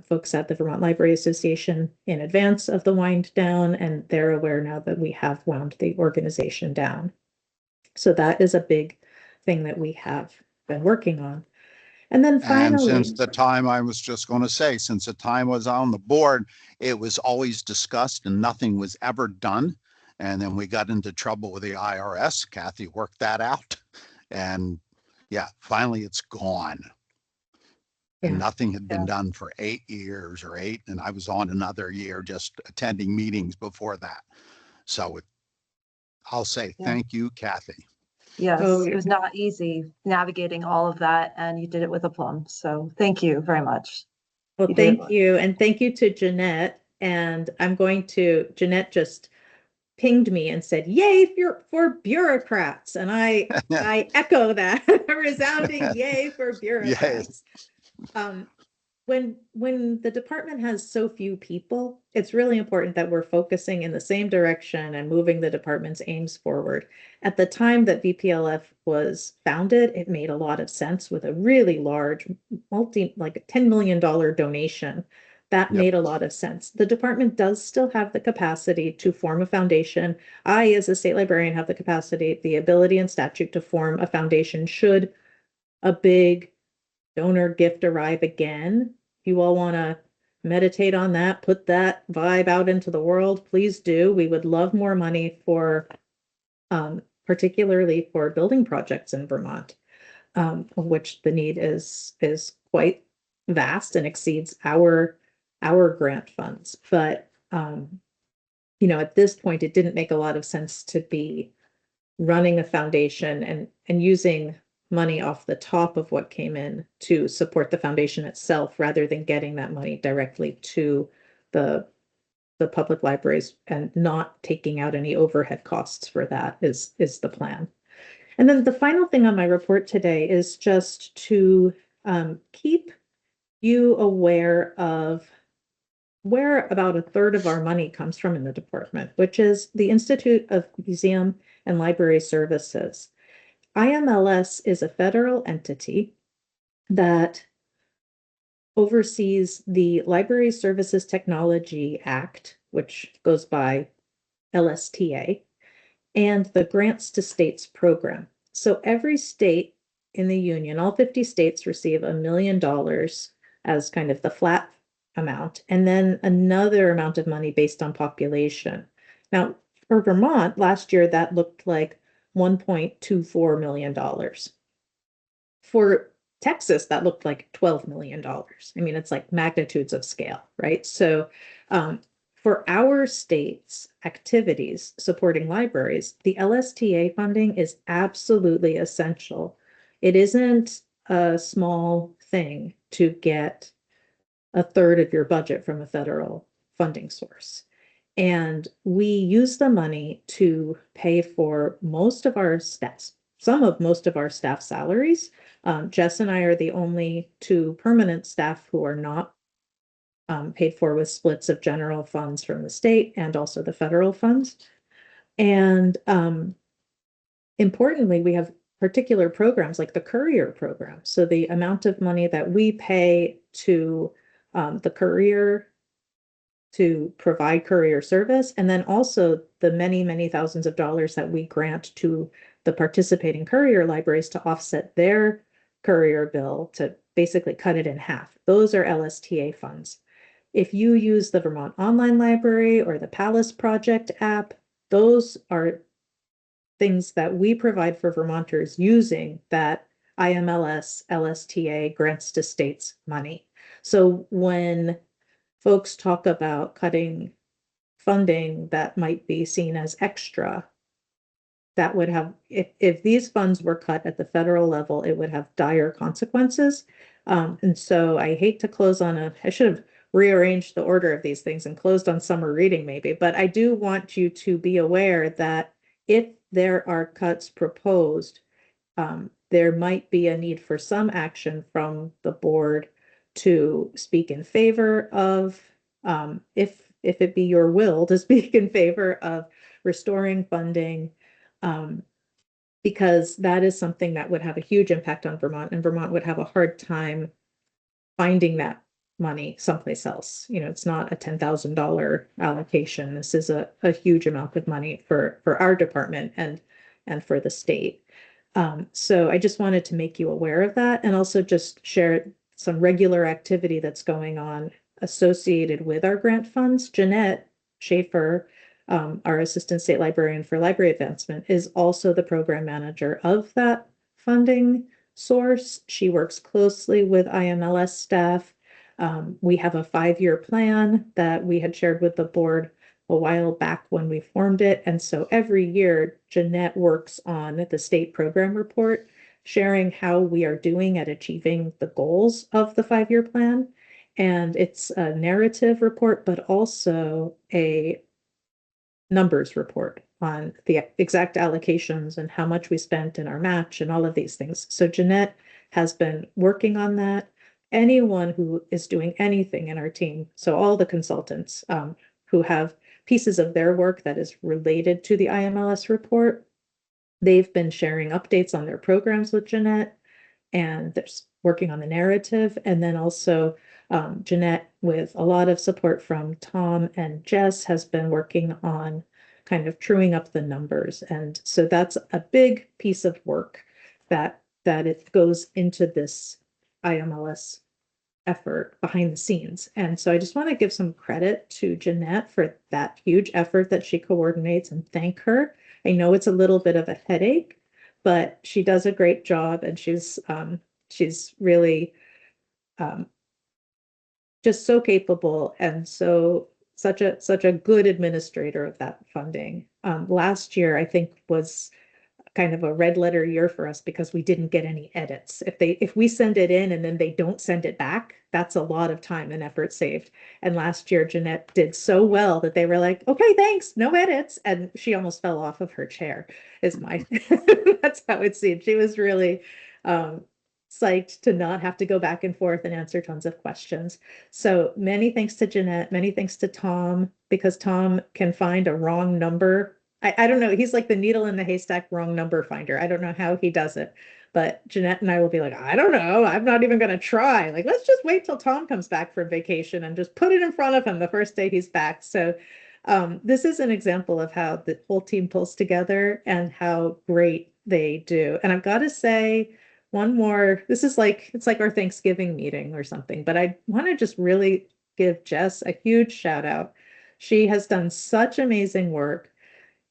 folks at the Vermont Library Association in advance of the wind down, and they're aware now that we have wound the organization down. So that is a big thing that we have been working on. And then finally, and since the time I was just going to say, since the time I was on the board, it was always discussed and nothing was ever done. And then we got into trouble with the IRS. Kathy worked that out. And yeah, finally it's gone. And nothing had been done for 8 years or 8. And I was on another year just attending meetings before that. So I'll say thank you, Kathy. Yes, it was not easy navigating all of that, and you did it with aplomb. So thank you very much. Well, thank you. And thank you to Jeanette. And Jeanette just pinged me and said, yay for bureaucrats. And I echo that, a resounding yay for bureaucrats. Yes. When the department has so few people, it's really important that we're focusing in the same direction and moving the department's aims forward. At the time that VPLF was founded, it made a lot of sense with a really large like $10 million donation. That made a lot of sense. The department does still have the capacity to form a foundation. I, as a state librarian, have the capacity, the ability and statute to form a foundation should a big donor gift arrive again. If you all want to meditate on that, put that vibe out into the world, please do. We would love more money for, particularly for building projects in Vermont, of which the need is quite vast and exceeds our grant funds. But at this point, it didn't make a lot of sense to be running a foundation and using money off the top of what came in to support the foundation itself, rather than getting that money directly to the public libraries and not taking out any overhead costs for that is the plan. And then the final thing on my report today is just to keep you aware of where about a third of our money comes from in the department, which is the Institute of Museum and Library Services. IMLS is a federal entity that oversees the Library Services Technology Act, which goes by LSTA, and the Grants to States program. So every state in the union, all 50 states, receive $1 million as kind of the flat amount, and then another amount of money based on population. Now, for Vermont, last year that looked like $1.24 million. For Texas, that looked like $12 million. I mean, it's like magnitudes of scale, right? So for our state's activities supporting libraries, the LSTA funding is absolutely essential. It isn't a small thing to get a third of your budget from a federal funding source. And we use the money to pay for most of our staff, most of our staff salaries. Jess and I are the only two permanent staff who are not paid for with splits of general funds from the state and also the federal funds. And importantly, we have particular programs like the courier program. So the amount of money that we pay to the courier to provide courier service, and then also the many, many thousands of dollars that we grant to the participating courier libraries to offset their courier bill to basically cut it in half. Those are LSTA funds. If you use the Vermont Online Library or the Palace Project app, those are things that we provide for Vermonters using that IMLS LSTA grants to states money. So when folks talk about cutting funding that might be seen as extra, that would have, if these funds were cut at the federal level, it would have dire consequences. And so I hate to close on I should have rearranged the order of these things and closed on summer reading maybe, but I do want you to be aware that if there are cuts proposed, there might be a need for some action from the board to speak in favor of, if it be your will to speak in favor of restoring funding, because that is something that would have a huge impact on Vermont, and Vermont would have a hard time finding that money someplace else. It's not a $10,000 allocation. This is a huge amount of money for our department and for the state. So I just wanted to make you aware of that, and also just share some regular activity that's going on associated with our grant funds. Jeanette Schaefer, our assistant state librarian for library advancement, is also the program manager of that funding source. She works closely with IMLS staff. We have a 5-year plan that we had shared with the board a while back when we formed it. And so every year, Jeanette works on the state program report, sharing how we are doing at achieving the goals of the 5-year plan. And it's a narrative report, but also a numbers report on the exact allocations and how much we spent in our match and all of these things. So Jeanette has been working on that. Anyone who is doing anything in our team, so all the consultants who have pieces of their work that is related to the IMLS report, they've been sharing updates on their programs with Jeanette, and they're working on the narrative. And then also Jeanette, with a lot of support from Tom and Jess, has been working on kind of truing up the numbers. And so that's a big piece of work that it goes into this IMLS effort behind the scenes. And so I just want to give some credit to Jeanette for that huge effort that she coordinates and thank her. I know it's a little bit of a headache, but she does a great job, and she's really just so capable and so such a good administrator of that funding. Last year, I think, was kind of a red letter year for us because we didn't get any edits. If we send it in and then they don't send it back, that's a lot of time and effort saved. And last year, Jeanette did so well that they were like, okay, thanks, no edits. And she almost fell off of her chair, is my, that's how it seemed. She was really psyched to not have to go back and forth and answer tons of questions. So many thanks to Jeanette, many thanks to Tom, because Tom can find a wrong number. I don't know. He's like the needle in the haystack, wrong number finder. I don't know how he does it, but Jeanette and I will be like, I don't know. I'm not even going to try. Like, let's just wait till Tom comes back from vacation and just put it in front of him the first day he's back. So this is an example of how the whole team pulls together and how great they do. And I've got to say one more, this is like, it's like our Thanksgiving meeting or something, but I want to just really give Jess a huge shout out. She has done such amazing work.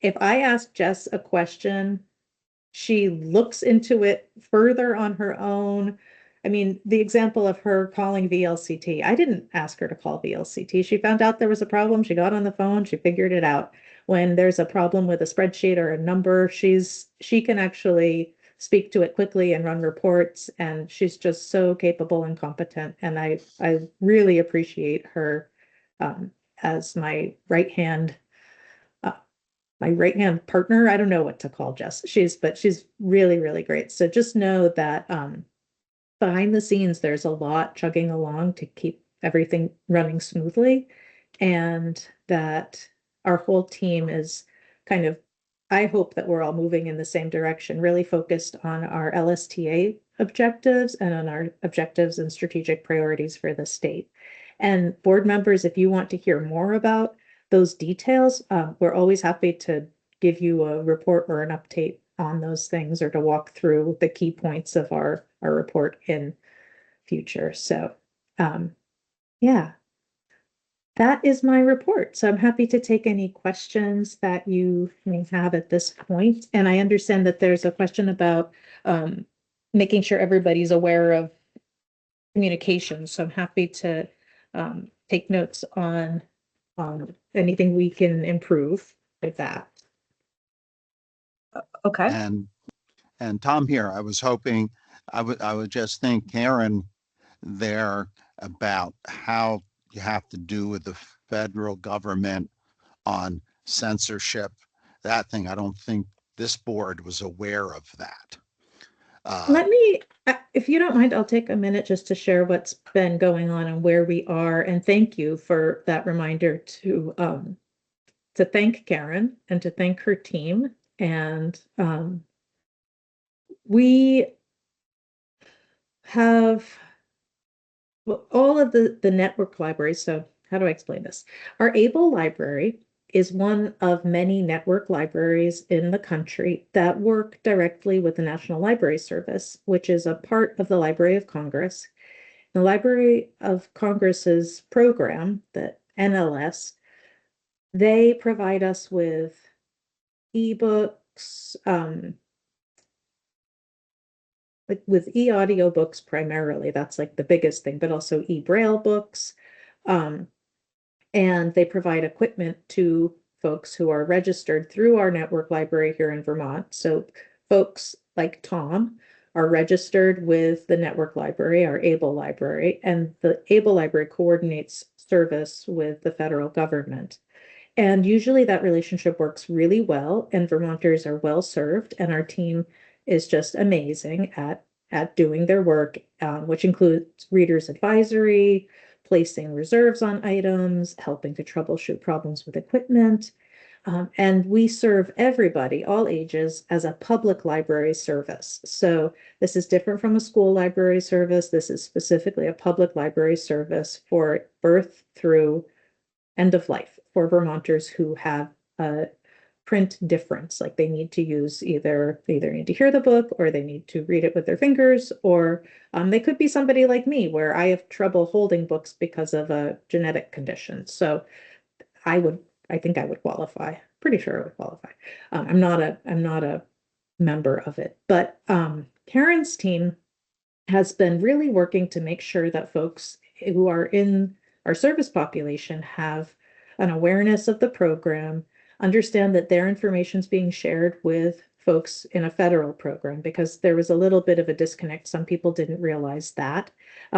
If I ask Jess a question, she looks into it further on her own. I mean, the example of her calling VLCT, I didn't ask her to call VLCT. She found out there was a problem. She got on the phone, she figured it out. When there's a problem with a spreadsheet or a number, she can actually speak to it quickly and run reports. And she's just so capable and competent. And I really appreciate her as my right hand partner. I don't know what to call Jess. But she's really, really great. So just know that behind the scenes, there's a lot chugging along to keep everything running smoothly. And that our whole team is kind of, I hope that we're all moving in the same direction, really focused on our LSTA objectives and on our objectives and strategic priorities for the state. And board members, if you want to hear more about those details, we're always happy to give you a report or an update on those things, or to walk through the key points of our report in future. So yeah, that is my report. So I'm happy to take any questions that you may have at this point. And I understand that there's a question about making sure everybody's aware of communication. So I'm happy to take notes on anything we can improve with that. Okay. And Tom here, I was hoping, I would just thank Karen there about how you have to do with the federal government on censorship. That thing, I don't think this board was aware of that. Let me, if you don't mind, I'll take a minute just to share what's been going on and where we are. And thank you for that reminder to thank Karen and to thank her team. And we have all of the network libraries. So how do I explain this? Our ABLE library is one of many network libraries in the country that work directly with the National Library Service, which is a part of the Library of Congress. The Library of Congress's program, the NLS, they provide us with ebooks, with e-audiobooks primarily. That's like the biggest thing, but also e-braille books. And they provide equipment to folks who are registered through our network library here in Vermont. So folks like Tom are registered with the network library, our ABLE library, and the ABLE library coordinates service with the federal government. And usually that relationship works really well, and Vermonters are well served, and our team is just amazing at doing their work, which includes readers advisory, placing reserves on items, helping to troubleshoot problems with equipment. And we serve everybody, all ages, as a public library service. So this is different from a school library service. This is specifically a public library service for birth through end of life for Vermonters who have a print difference, like they need to use either need to hear the book or they need to read it with their fingers, or they could be somebody like me where I have trouble holding books because of a genetic condition. So I think I would qualify. Pretty sure I would qualify. I'm not a member of it, but Karen's team has been really working to make sure that folks who are in our service population have an awareness of the program, understand that their information is being shared with folks in a federal program, because there was a little bit of a disconnect. Some people didn't realize that.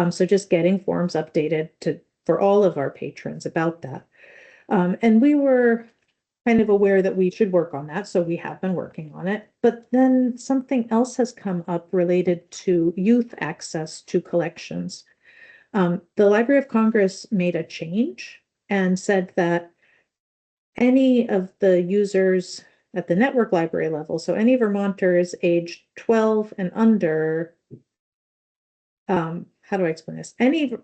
So just getting forms updated for all of our patrons about that. And we were kind of aware that we should work on that, so we have been working on it. But then something else has come up related to youth access to collections. The Library of Congress made a change and said that any of the users at the network library level, so any Vermonters aged 12 and under, how do I explain this? I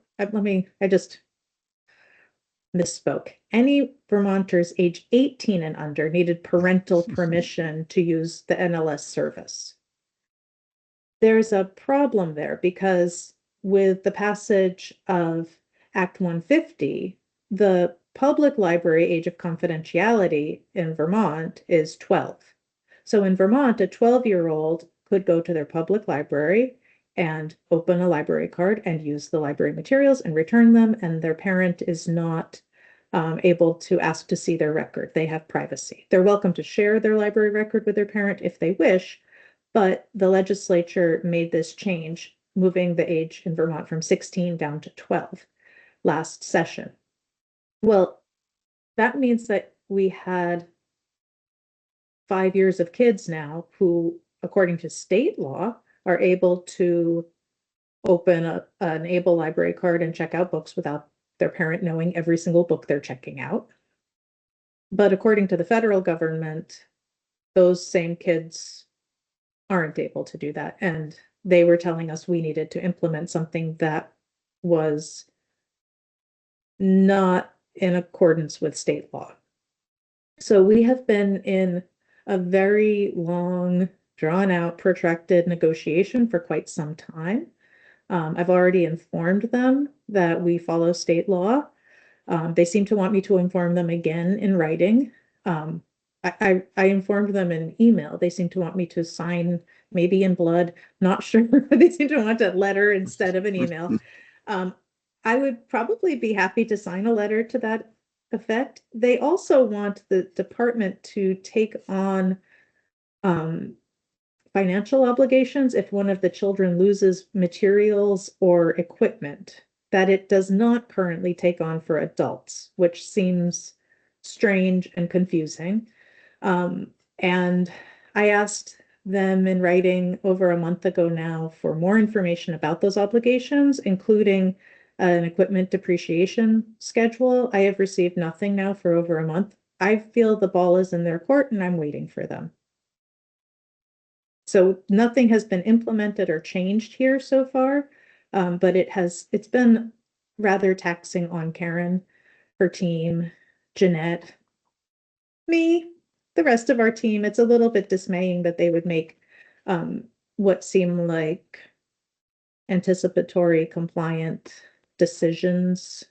just misspoke. Any Vermonters age 18 and under needed parental permission to use the NLS service. There's a problem there because with the passage of Act 150, the public library age of confidentiality in Vermont is 12. So in Vermont, a 12-year-old could go to their public library and open a library card and use the library materials and return them, and their parent is not able to ask to see their record. They have privacy. They're welcome to share their library record with their parent if they wish, but the legislature made this change, moving the age in Vermont from 16 down to 12 last session. Well, that means that we had 5 years of kids now who, according to state law, are able to open an ABLE library card and check out books without their parent knowing every single book they're checking out. But according to the federal government, those same kids aren't able to do that. And they were telling us we needed to implement something that was not in accordance with state law. So we have been in a very long, drawn out, protracted negotiation for quite some time. I've already informed them that we follow state law. They seem to want me to inform them again in writing. I informed them in email. They seem to want me to sign, maybe in blood, not sure. They seem to want a letter instead of an email. I would probably be happy to sign a letter to that effect. They also want the department to take on financial obligations if one of the children loses materials or equipment that it does not currently take on for adults, which seems strange and confusing. And I asked them in writing over a month ago now for more information about those obligations, including an equipment depreciation schedule. I have received nothing now for over a month. I feel the ball is in their court and I'm waiting for them. So nothing has been implemented or changed here so far, but it's been rather taxing on Karen, her team, Jeanette, me, the rest of our team. It's a little bit dismaying that they would make what seem like anticipatory, compliant decisions.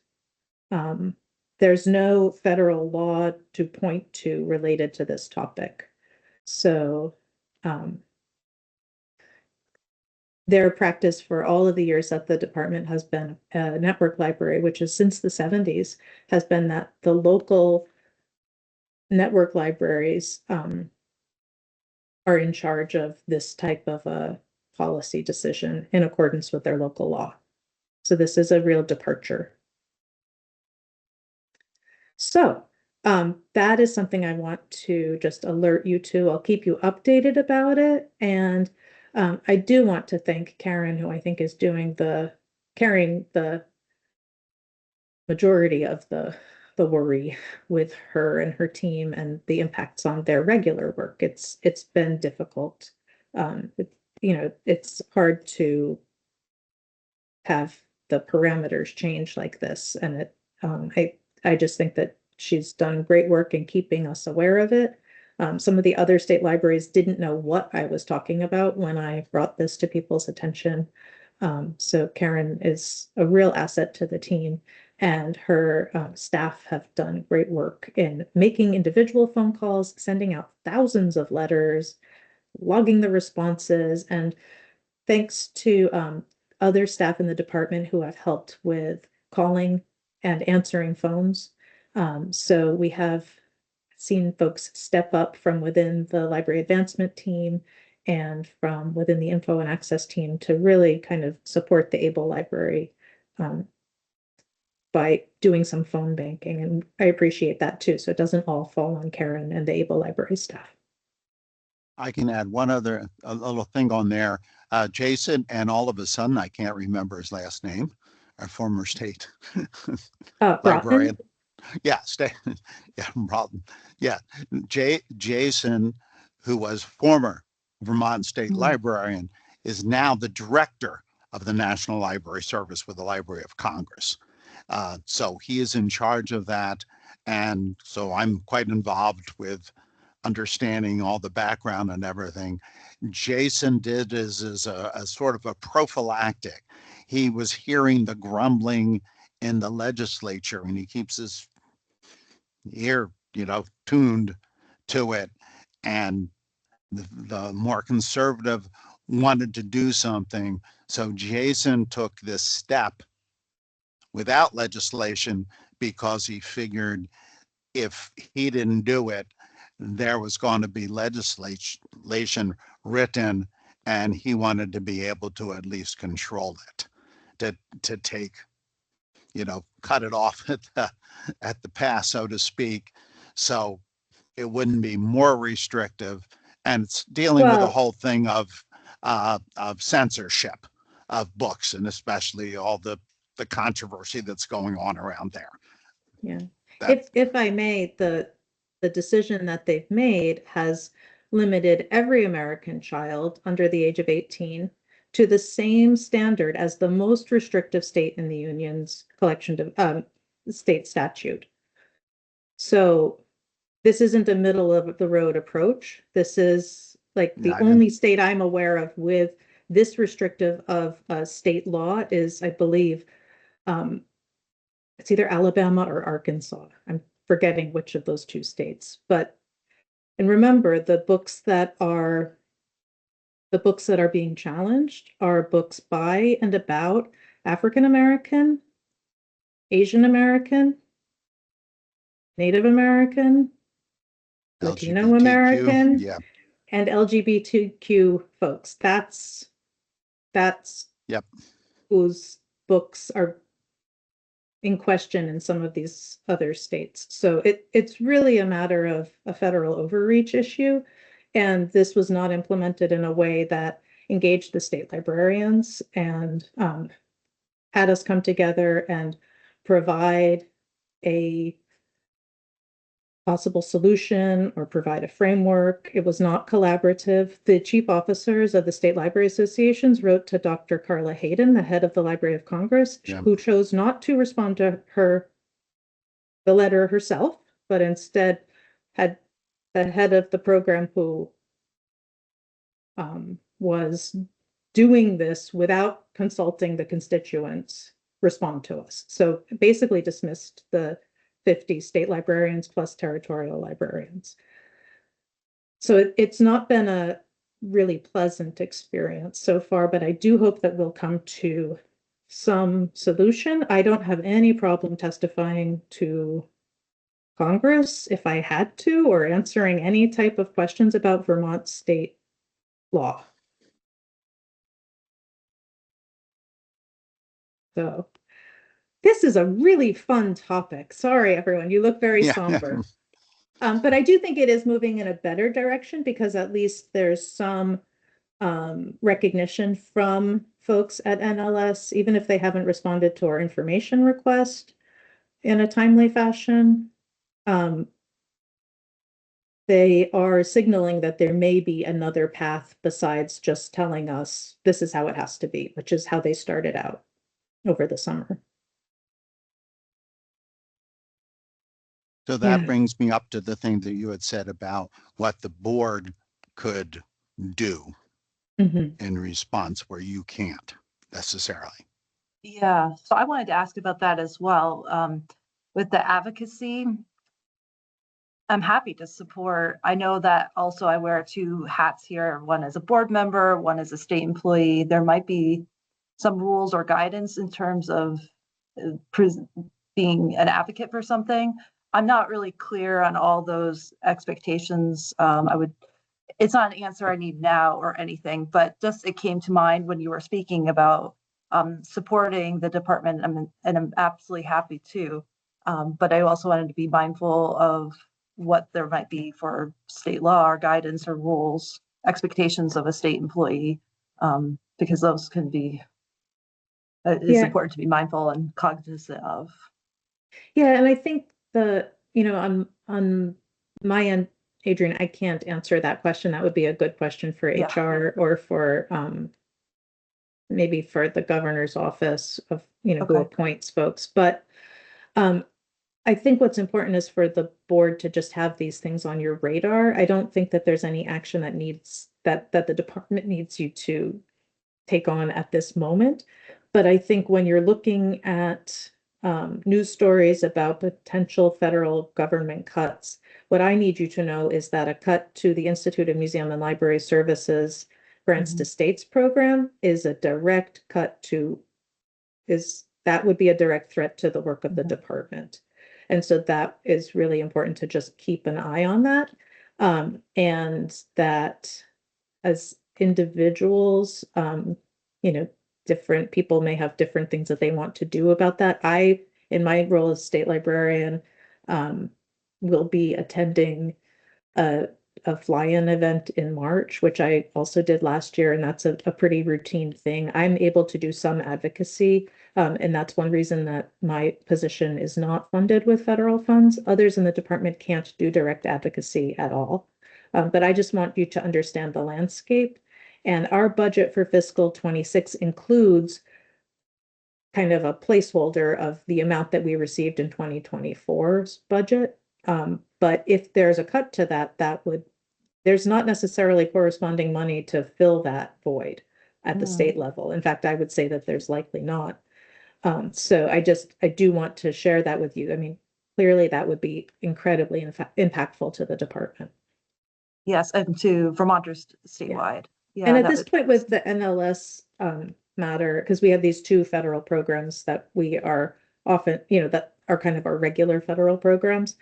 There's no federal law to point to related to this topic. So their practice for all of the years that the department has been a network library, which is since the 70s, has been that the local network libraries are in charge of this type of a policy decision in accordance with their local law. So this is a real departure. So that is something I want to just alert you to. I'll keep you updated about it. And I do want to thank Karen, who I think is carrying the majority of the worry with her and her team and the impacts on their regular work. It's been difficult. It's hard to have the parameters change like this. And I just think that she's done great work in keeping us aware of it. Some of the other state libraries didn't know what I was talking about when I brought this to people's attention. So Karen is a real asset to the team, and her staff have done great work in making individual phone calls, sending out thousands of letters, logging the responses, and thanks to other staff in the department who have helped with calling and answering phones. So we have seen folks step up from within the library advancement team and from within the info and access team to really kind of support the ABLE library by doing some phone banking. And I appreciate that too. So it doesn't all fall on Karen and the ABLE library staff. I can add one other a little thing on there. Jason, and all of a sudden, I can't remember his last name, our former state librarian. Yeah, yeah, Broughton. Yeah, Jason, who was former Vermont state librarian, is now the director of the National Library Service with the Library of Congress. So he is in charge of that. And so I'm quite involved with understanding all the background and everything. Jason did as a sort of a prophylactic. He was hearing the grumbling in the legislature, and he keeps his ear, tuned to it. And the more conservative wanted to do something. So Jason took this step without legislation because he figured if he didn't do it, there was going to be legislation written, and he wanted to be able to at least control it, to take, cut it off at the pass, so to speak, so it wouldn't be more restrictive. And it's dealing with the whole thing of censorship of books, and especially all the controversy that's going on around there. Yeah. If I may, the decision that they've made has limited every American child under the age of 18 to the same standard as the most restrictive state in the union's collection of state statute. So this isn't a middle of the road approach. This is like the only state I'm aware of with this restrictive of state law is, I believe, it's either Alabama or Arkansas. I'm forgetting which of those two states. And remember, the books that are being challenged are books by and about African American, Asian American, Native American, Latino American, and LGBTQ folks. That's whose books are in question in some of these other states. So it's really a matter of a federal overreach issue. And this was not implemented in a way that engaged the state librarians and had us come together and provide a possible solution or provide a framework. It was not collaborative. The chief officers of the state library associations wrote to Dr. Carla Hayden, the head of the Library of Congress, who chose not to respond to the letter herself, but instead had the head of the program who was doing this without consulting the constituents respond to us. So basically dismissed the 50 state librarians plus territorial librarians. So it's not been a really pleasant experience so far, but I do hope that we'll come to some solution. I don't have any problem testifying to Congress if I had to, or answering any type of questions about Vermont state law. So this is a really fun topic. Sorry, everyone. You look very somber. But I do think it is moving in a better direction because at least there's some recognition from folks at NLS, even if they haven't responded to our information request in a timely fashion. They are signaling that there may be another path besides just telling us this is how it has to be, which is how they started out over the summer. So that brings me up to the thing that you had said about what the board could do in response where you can't necessarily. Yeah, so I wanted to ask about that as well. With the advocacy, I'm happy to support. I know that also I wear two hats here, one as a board member, one as a state employee. There might be some rules or guidance in terms of being an advocate for something. I'm not really clear on all those expectations. It's not an answer I need now or anything, but just it came to mind when you were speaking about supporting the department, and I'm absolutely happy to. But I also wanted to be mindful of what there might be for state law or guidance or rules, expectations of a state employee, because those can be, it's Yeah. important to be mindful and cognizant of. Yeah, and I think on my end, Adrian, I can't answer that question. That would be a good question for Yeah. HR or for maybe for the governor's office of, who Okay. appoints folks. But I think what's important is for the board to just have these things on your radar. I don't think that there's any action that the department needs you to take on at this moment. But I think when you're looking at news stories about potential federal government cuts, what I need you to know is that a cut to the Institute of Museum and Library Services Grants to States program is a direct cut to, that would be a direct threat to the work of the department. And so that is really important to just keep an eye on that. And that as individuals, different people may have different things that they want to do about that. In my role as state librarian, will be attending a, a fly-in event in March, which I also did last year, and that's a pretty routine thing. I'm able to do some advocacy, and that's one reason that my position is not funded with federal funds. Others in the department can't do direct advocacy at all. But I just want you to understand the landscape. And our budget for fiscal 26 includes kind of a placeholder of the amount that we received in 2024's budget. But if there's a cut to that, there's not necessarily corresponding money to fill that void at the state level. In fact, I would say that there's likely not. So I do want to share that with you. I mean, clearly that would be incredibly impactful to the department. Yes, and to Vermonters statewide. Yeah, And at this point with the NLS matter, because we have these two federal programs that we are often, that are kind of our regular federal programs.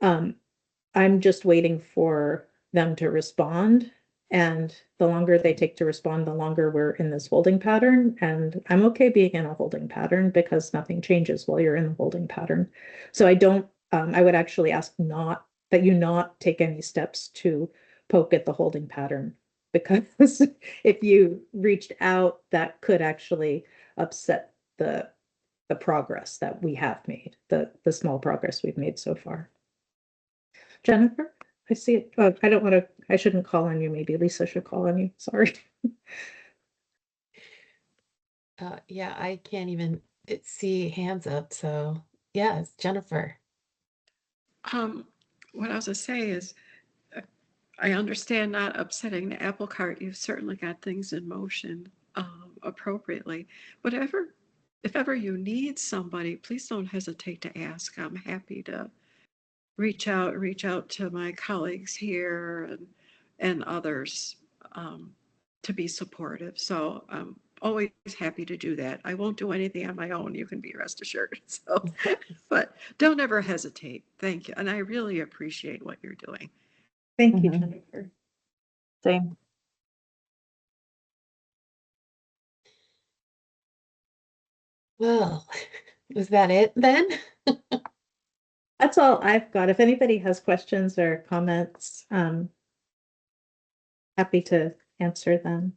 I'm just waiting for them to respond. And the longer they take to respond, the longer we're in this holding pattern. And I'm okay being in a holding pattern because nothing changes while you're in the holding pattern. So I would actually ask that you not take any steps to poke at the holding pattern, because if you reached out, that could actually upset the progress that we have made, the small progress we've made so far. Jennifer, I see it. I shouldn't call on you. Maybe Lisa should call on you. Sorry. Yeah, I can't even see hands up. So yeah, it's Jennifer. What I was gonna say is, I understand not upsetting the apple cart. You've certainly got things in motion appropriately. If ever you need somebody, please don't hesitate to ask. I'm happy to reach out to my colleagues here and others to be supportive. So I'm always happy to do that. I won't do anything on my own. You can be rest assured. So, but don't ever hesitate. Thank you. And I really appreciate what you're doing. Thank you, Jennifer. Same. Well, was that it then? That's all I've got. If anybody has questions or comments, happy to answer them.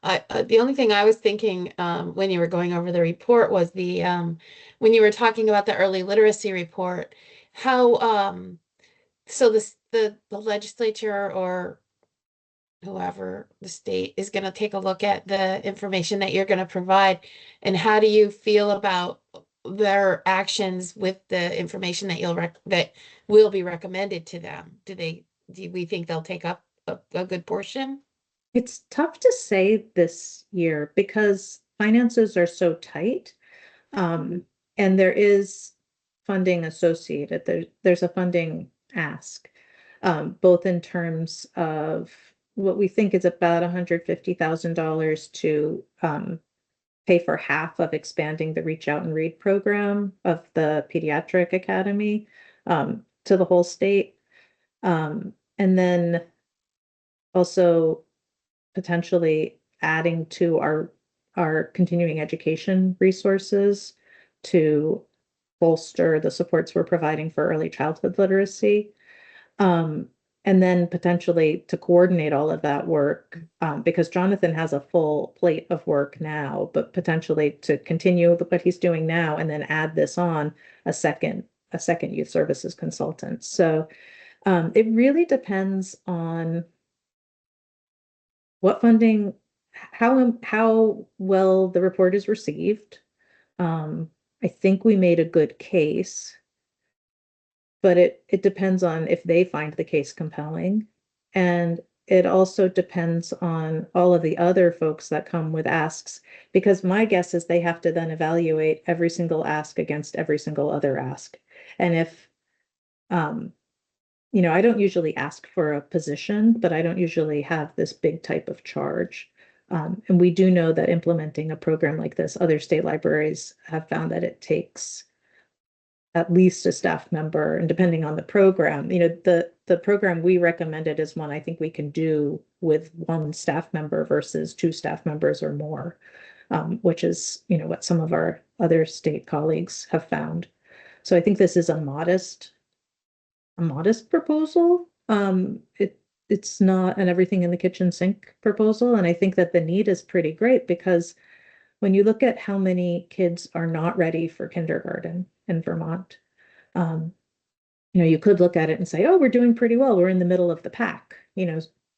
The only thing I was thinking when you were going over the report was when you were talking about the early literacy report, how so the legislature or whoever the state is going to take a look at the information that you're going to provide, and how do you feel about their actions with the information that will be recommended to them? Do we think they'll take up a good portion? It's tough to say this year because finances are so tight. And there is funding associated. There's a funding ask, both in terms of what we think is about $150,000 to pay for half of expanding the Reach Out and Read program of the Pediatric Academy to the whole state. And then also potentially adding to our continuing education resources to bolster the supports we're providing for early childhood literacy. And then potentially to coordinate all of that work, because Jonathan has a full plate of work now, but potentially to continue what he's doing now and then add this on a second youth services consultant. So it really depends on what funding, how well the report is received. I think we made a good case, but it depends on if they find the case compelling. And it also depends on all of the other folks that come with asks, because my guess is they have to then evaluate every single ask against every single other ask. And if, I don't usually ask for a position, but I don't usually have this big type of charge. And we do know that implementing a program like this, other state libraries have found that it takes at least a staff member, and depending on the program, the program we recommended is one I think we can do with one staff member versus two staff members or more, which is, what some of our other state colleagues have found. So I think this is a modest proposal. It's not an everything in the kitchen sink proposal. And I think that the need is pretty great, because when you look at how many kids are not ready for kindergarten in Vermont, you could look at it and say, oh, we're doing pretty well. We're in the middle of the pack.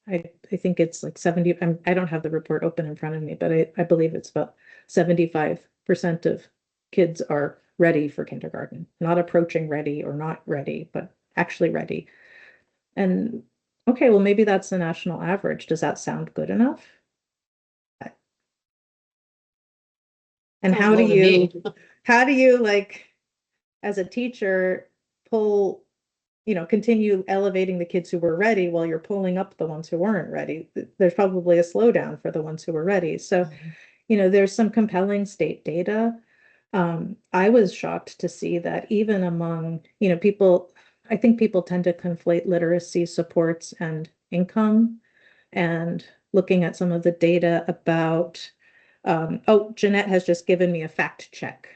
I think it's like 70, I don't have the report open in front of me, but I believe it's about 75% of kids are ready for kindergarten, not approaching ready or not ready, but actually ready. And okay, well, maybe that's the national average. Does that sound good enough? And Sounds low to me. how do you like, as a teacher, pull, continue elevating the kids who were ready while you're pulling up the ones who weren't ready? There's probably a slowdown for the ones who were ready. So, there's some compelling state data. I was shocked to see that even among, people, I think people tend to conflate literacy supports and income. And looking at some of the data about, Jeanette has just given me a fact check.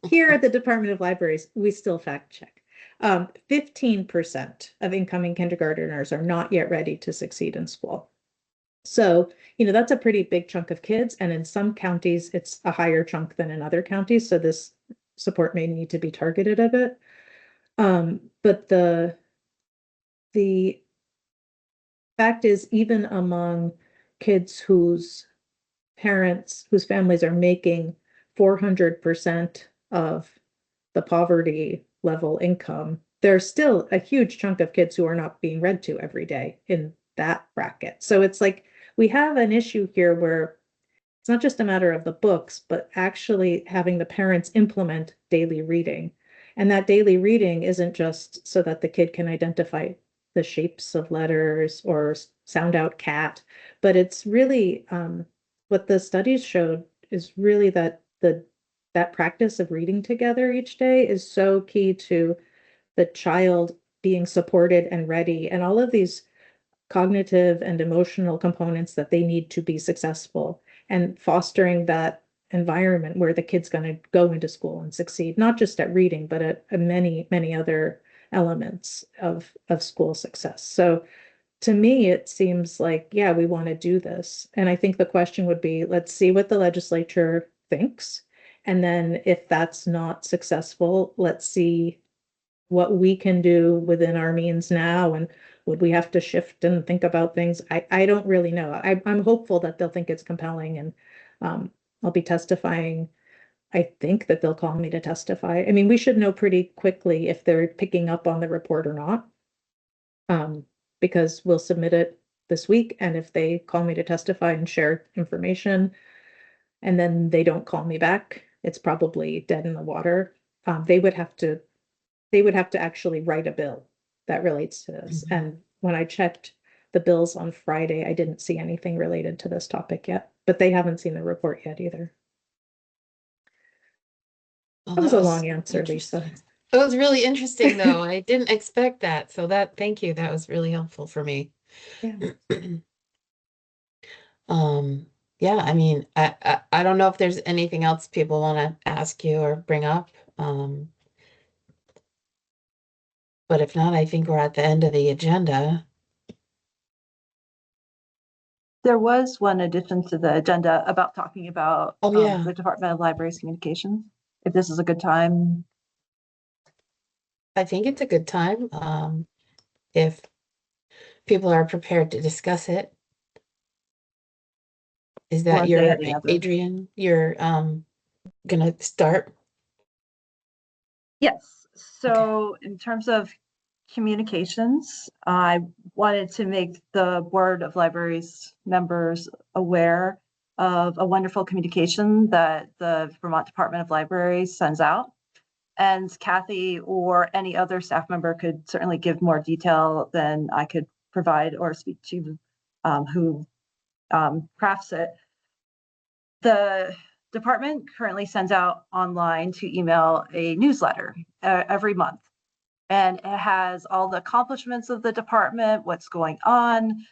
Here at the Department of Libraries, we still fact check. 15% of incoming kindergarteners are not yet ready to succeed in school. So, that's a pretty big chunk of kids. And in some counties, it's a higher chunk than in other counties. So this support may need to be targeted a bit. But the fact is, even among kids whose families are making 400% of the poverty level income, there's still a huge chunk of kids who are not being read to every day in that bracket. So it's like we have an issue here where it's not just a matter of the books, but actually having the parents implement daily reading. And that daily reading isn't just so that the kid can identify the shapes of letters or sound out cat, but it's really what the studies showed is really that that practice of reading together each day is so key to the child being supported and ready, and all of these cognitive and emotional components that they need to be successful, and fostering that environment where the kid's going to go into school and succeed, not just at reading, but at many, many other elements of school success. So to me, it seems like, yeah, we want to do this. And I think the question would be, let's see what the legislature thinks. And then if that's not successful, let's see what we can do within our means now. And would we have to shift and think about things? I don't really know. I'm hopeful that they'll think it's compelling, and I'll be testifying. I think that they'll call me to testify. I mean, we should know pretty quickly if they're picking up on the report or not, because we'll submit it this week. And if they call me to testify and share information, and then they don't call me back, it's probably dead in the water. They would have to actually write a bill that relates to this. And when I checked the bills on Friday, I didn't see anything related to this topic yet, but they haven't seen the report yet either. Well, That was a long answer, Lisa. It was really interesting though. I didn't expect that. So thank you. That was really helpful for me. Yeah. Yeah, I mean, I don't know if there's anything else people want to ask you or bring up. But if not, I think we're at the end of the agenda. There was one addition to the agenda about talking about Oh, yeah. the Department of Libraries Communications. If this is a good time. I think it's a good time, if people are prepared to discuss it. Is Or that if they your, had any other- Adrian, you're gonna start? Yes. So in terms of communications, I wanted to make the Board of Libraries members aware of a wonderful communication that the Vermont Department of Libraries sends out. And Kathy or any other staff member could certainly give more detail than I could provide or speak to who crafts it. The department currently sends out online to email a newsletter every month. And it has all the accomplishments of the department, what's going on,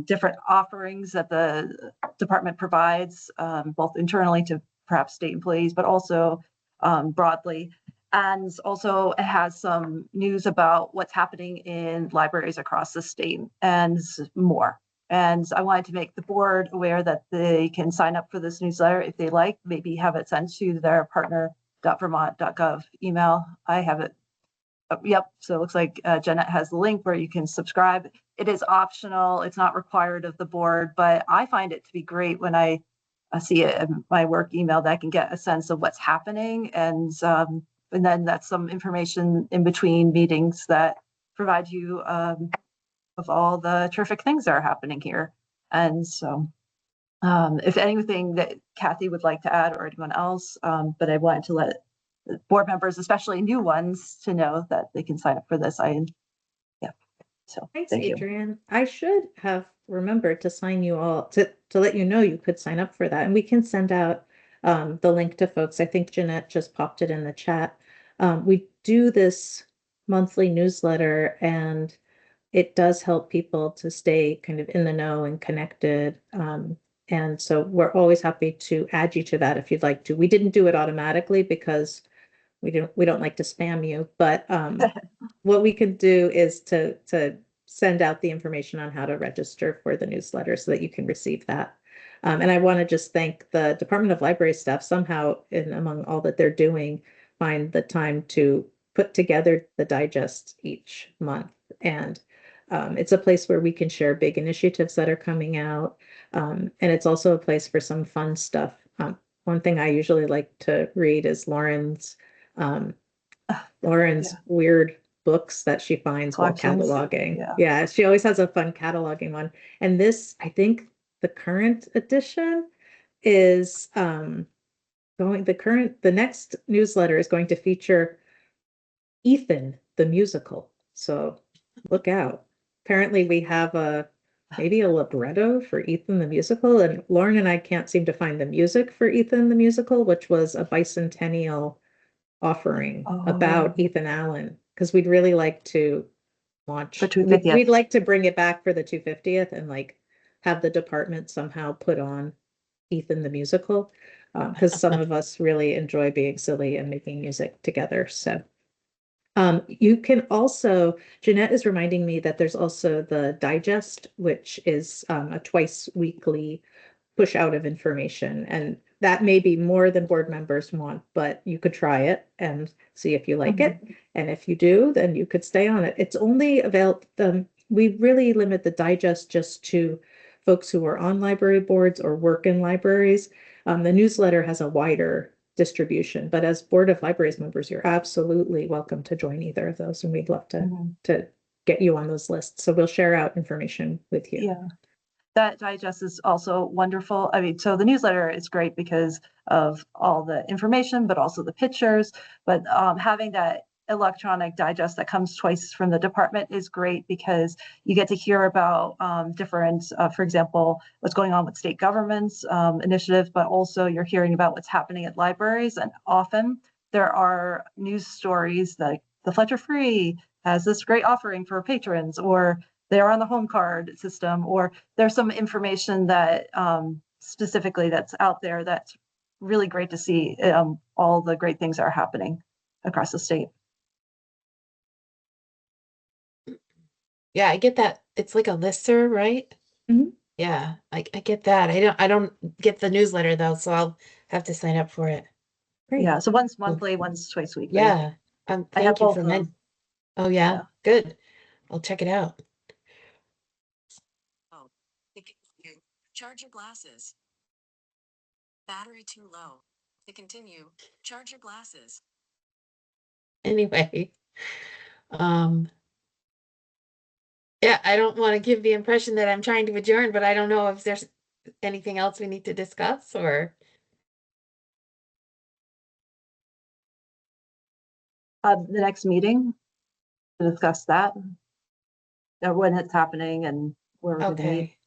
different offerings that the department provides, both internally to perhaps state employees, but also broadly. And also it has some news about what's happening in libraries across the state and more. And I wanted to make the board aware that they can sign up for this newsletter if they like, maybe have it sent to their partner.vermont.gov email. I have it. Yep. So it looks like Jeanette has the link where you can subscribe. It is optional. It's not required of the board, but I find it to be great when I see it in my work email that I can get a sense of what's happening. And then that's some information in between meetings that provide you of all the terrific things that are happening here. And so if anything that Kathy would like to add or anyone else, but I wanted to let board members, especially new ones, to know that they can sign up for this. So Thanks, thank you. Adrian. I should have remembered to sign you all to let you know you could sign up for that, and we can send out the link to folks. I think Jeanette just popped it in the chat. We do this monthly newsletter, and it does help people to stay kind of in the know and connected. And so we're always happy to add you to that if you'd like to. We didn't do it automatically because we don't like to spam you, but what we could do is to send out the information on how to register for the newsletter so that you can receive that. And I want to just thank the Department of Library staff somehow, in among all that they're doing, find the time to put together the digest each month. And it's a place where we can share big initiatives that are coming out. And it's also a place for some fun stuff. One thing I usually like to read is Lauren's weird books that she finds while Collections. cataloging. Yeah, she always has a fun cataloging one. And this, I think the current edition is the next newsletter is going to feature Ethan the musical. So look out. Apparently we have maybe a libretto for Ethan the musical, and Lauren and I can't seem to find the music for Ethan the musical, which was a bicentennial offering about Ethan Allen, because we'd really like to launch. For 250th. We'd like to bring it back for the 250th and like have the department somehow put on Ethan the musical, because some of us really enjoy being silly and making music together. So you can also, Jeanette is reminding me that there's also the digest, which is a twice weekly push out of information. And that may be more than board members want, but you could try it and see if you like it. And if you do, then you could stay on it. It's only available, we really limit the digest just to folks who are on library boards or work in libraries. The newsletter has a wider distribution, but as Board of Libraries members, you're absolutely welcome to join either of those. And we'd love to get you on those lists. So we'll share out information with you. Yeah. That digest is also wonderful. I mean, so the newsletter is great because of all the information, but also the pictures. But having that electronic digest that comes twice from the department is great because you get to hear about different, for example, what's going on with state governments initiatives, but also you're hearing about what's happening at libraries. And often there are news stories like the Fletcher Free has this great offering for patrons, or they're on the home card system, or there's some information that specifically that's out there that's really great to see all the great things that are happening across the state. Yeah, I get that. It's like a listserv, right? Mhm. Yeah, I get that. I don't get the newsletter though, so I'll have to sign up for it. Great. Yeah, so one's monthly, one's twice weekly. Yeah. I have Thank you both for of men. them. Oh yeah, Yeah. good. I'll check it out. Oh, charge your glasses. Battery too low. To continue, charge your glasses. Anyway, yeah, I don't want to give the impression that I'm trying to adjourn, but I don't know if there's anything else we need to discuss or. The next meeting to discuss that, when it's happening and where we're gonna meet. Okay,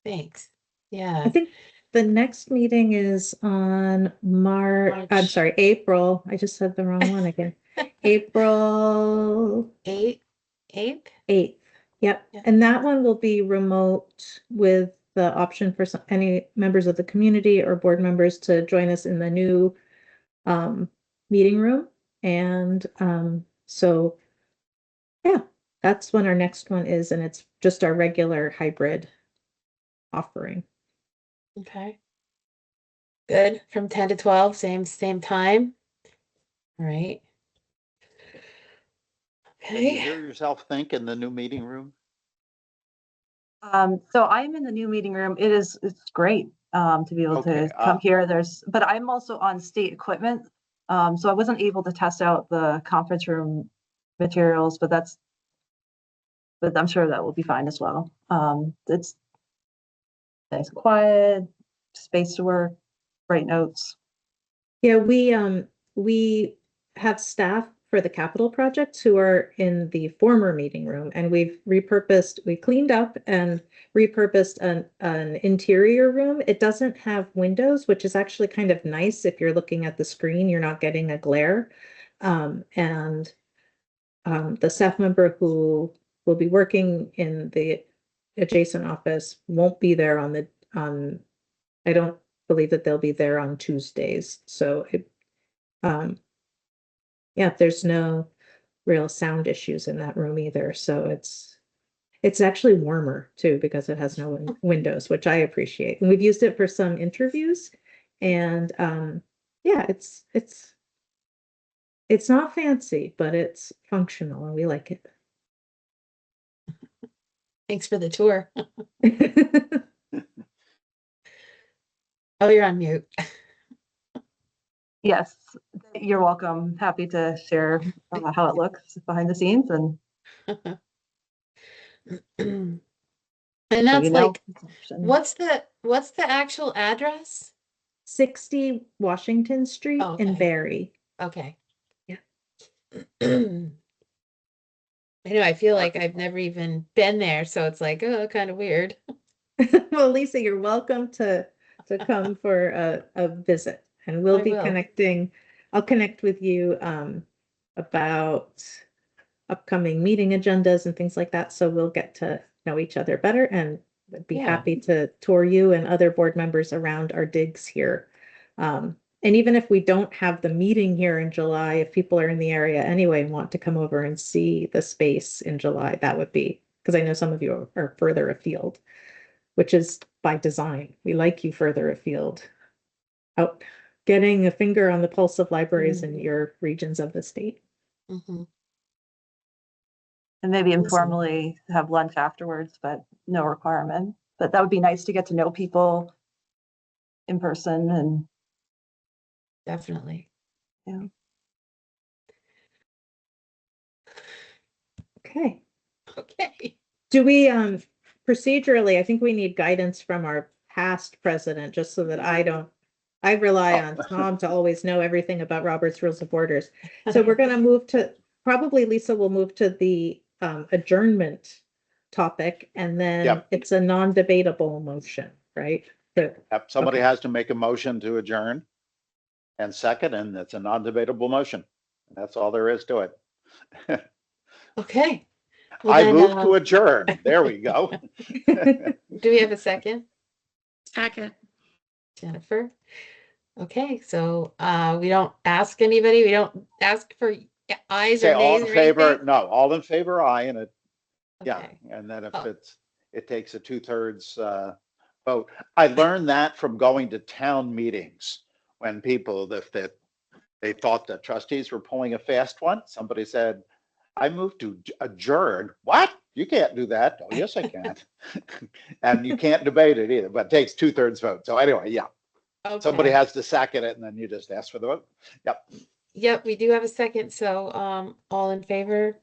thanks. I Yeah, think the next meeting is on I'm March. sorry, April. I just said the wrong one again. April 8th. 8th. Yep. Yeah. And that one will be remote with the option for any members of the community or board members to join us in the new meeting room. And so, yeah, that's when our next one is. And it's just our regular hybrid offering. Okay. Good. From 10 to 12, same time. All right. Can you Okay. hear yourself think in the new meeting room? So I'm in the new meeting room. It's great to be able Okay, to come here. But I'm also on state equipment. So I wasn't able to test out the conference room materials, but I'm sure that will be fine as well. It's nice and quiet, space to work, write notes. Yeah, we have staff for the capital projects who are in the former meeting room, and we cleaned up and repurposed an interior room. It doesn't have windows, which is actually kind of nice. If you're looking at the screen, you're not getting a glare. And the staff member who will be working in the adjacent office won't be there I don't believe that they'll be there on Tuesdays. So yeah, there's no real sound issues in that room either. So it's actually warmer too because it has no windows, which I appreciate. And we've used it for some interviews, and yeah, it's not fancy, but it's functional, and we like it. Thanks for the tour. Oh, you're on mute. Yes, you're welcome. Happy to share how it looks behind the scenes and And so that's you know. like, what's the actual address? 60 Washington Street Oh, in okay. Barry. Okay. Yeah. I know, I feel like I've never even been there, so it's like, oh, kind of weird. Well, Lisa, you're welcome to come for a visit, and we'll I be will. connecting. I'll connect with you about upcoming meeting agendas and things like that, so we'll get to know each other better, and would be Yeah. happy to tour you and other board members around our digs here. And even if we don't have the meeting here in July, if people are in the area anyway and want to come over and see the space in July, that would be, because I know some of you are further afield, which is by design. We like you further afield, out getting a finger on the pulse of libraries in your regions of the state. Mm-hmm. And maybe Awesome. informally have lunch afterwards, but no requirement. But that would be nice to get to know people in person and Definitely. yeah. Okay. Okay. Do we procedurally, I think we need guidance from our past president, just so that I rely on Tom to always know everything about Robert's Rules of Orders. So we're going to move to probably Lisa will move to the adjournment topic, and then Yep. it's a non-debatable motion, right? Yep, somebody Okay. has to make a motion to adjourn and second, and it's a non-debatable motion. That's all there is to it. Okay. Well, I then, move to adjourn. There we go. do we have a second? Second. Jennifer? Okay, so we don't ask anybody, we don't ask for ayes Say or all nays in or favor. anything? No, all in favor, aye, and it, yeah, Okay. and then if Oh. it takes a 2/3 vote. I learned that from going to town meetings when people, if they thought the trustees were pulling a fast one, somebody said, I moved to adjourn. What? You can't do that. Oh, yes, I can. And you can't debate it either, but it takes 2/3 vote. So anyway, yeah, somebody Okay. has to second it and then you just ask for the vote. Yep. Yep, we do have a second, so all in favor?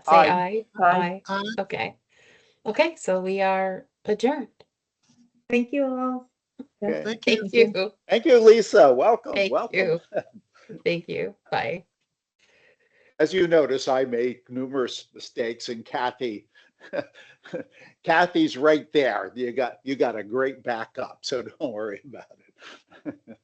Say Aye. aye. Aye. Aye. Okay. Okay, so we are adjourned. Thank you all. Okay. Thank you. Thank you. Thank you, Lisa. Welcome. Thank Welcome. you. Thank you. Bye. As you notice, I make numerous mistakes, and Kathy's right there. You got a great backup, so don't worry about it.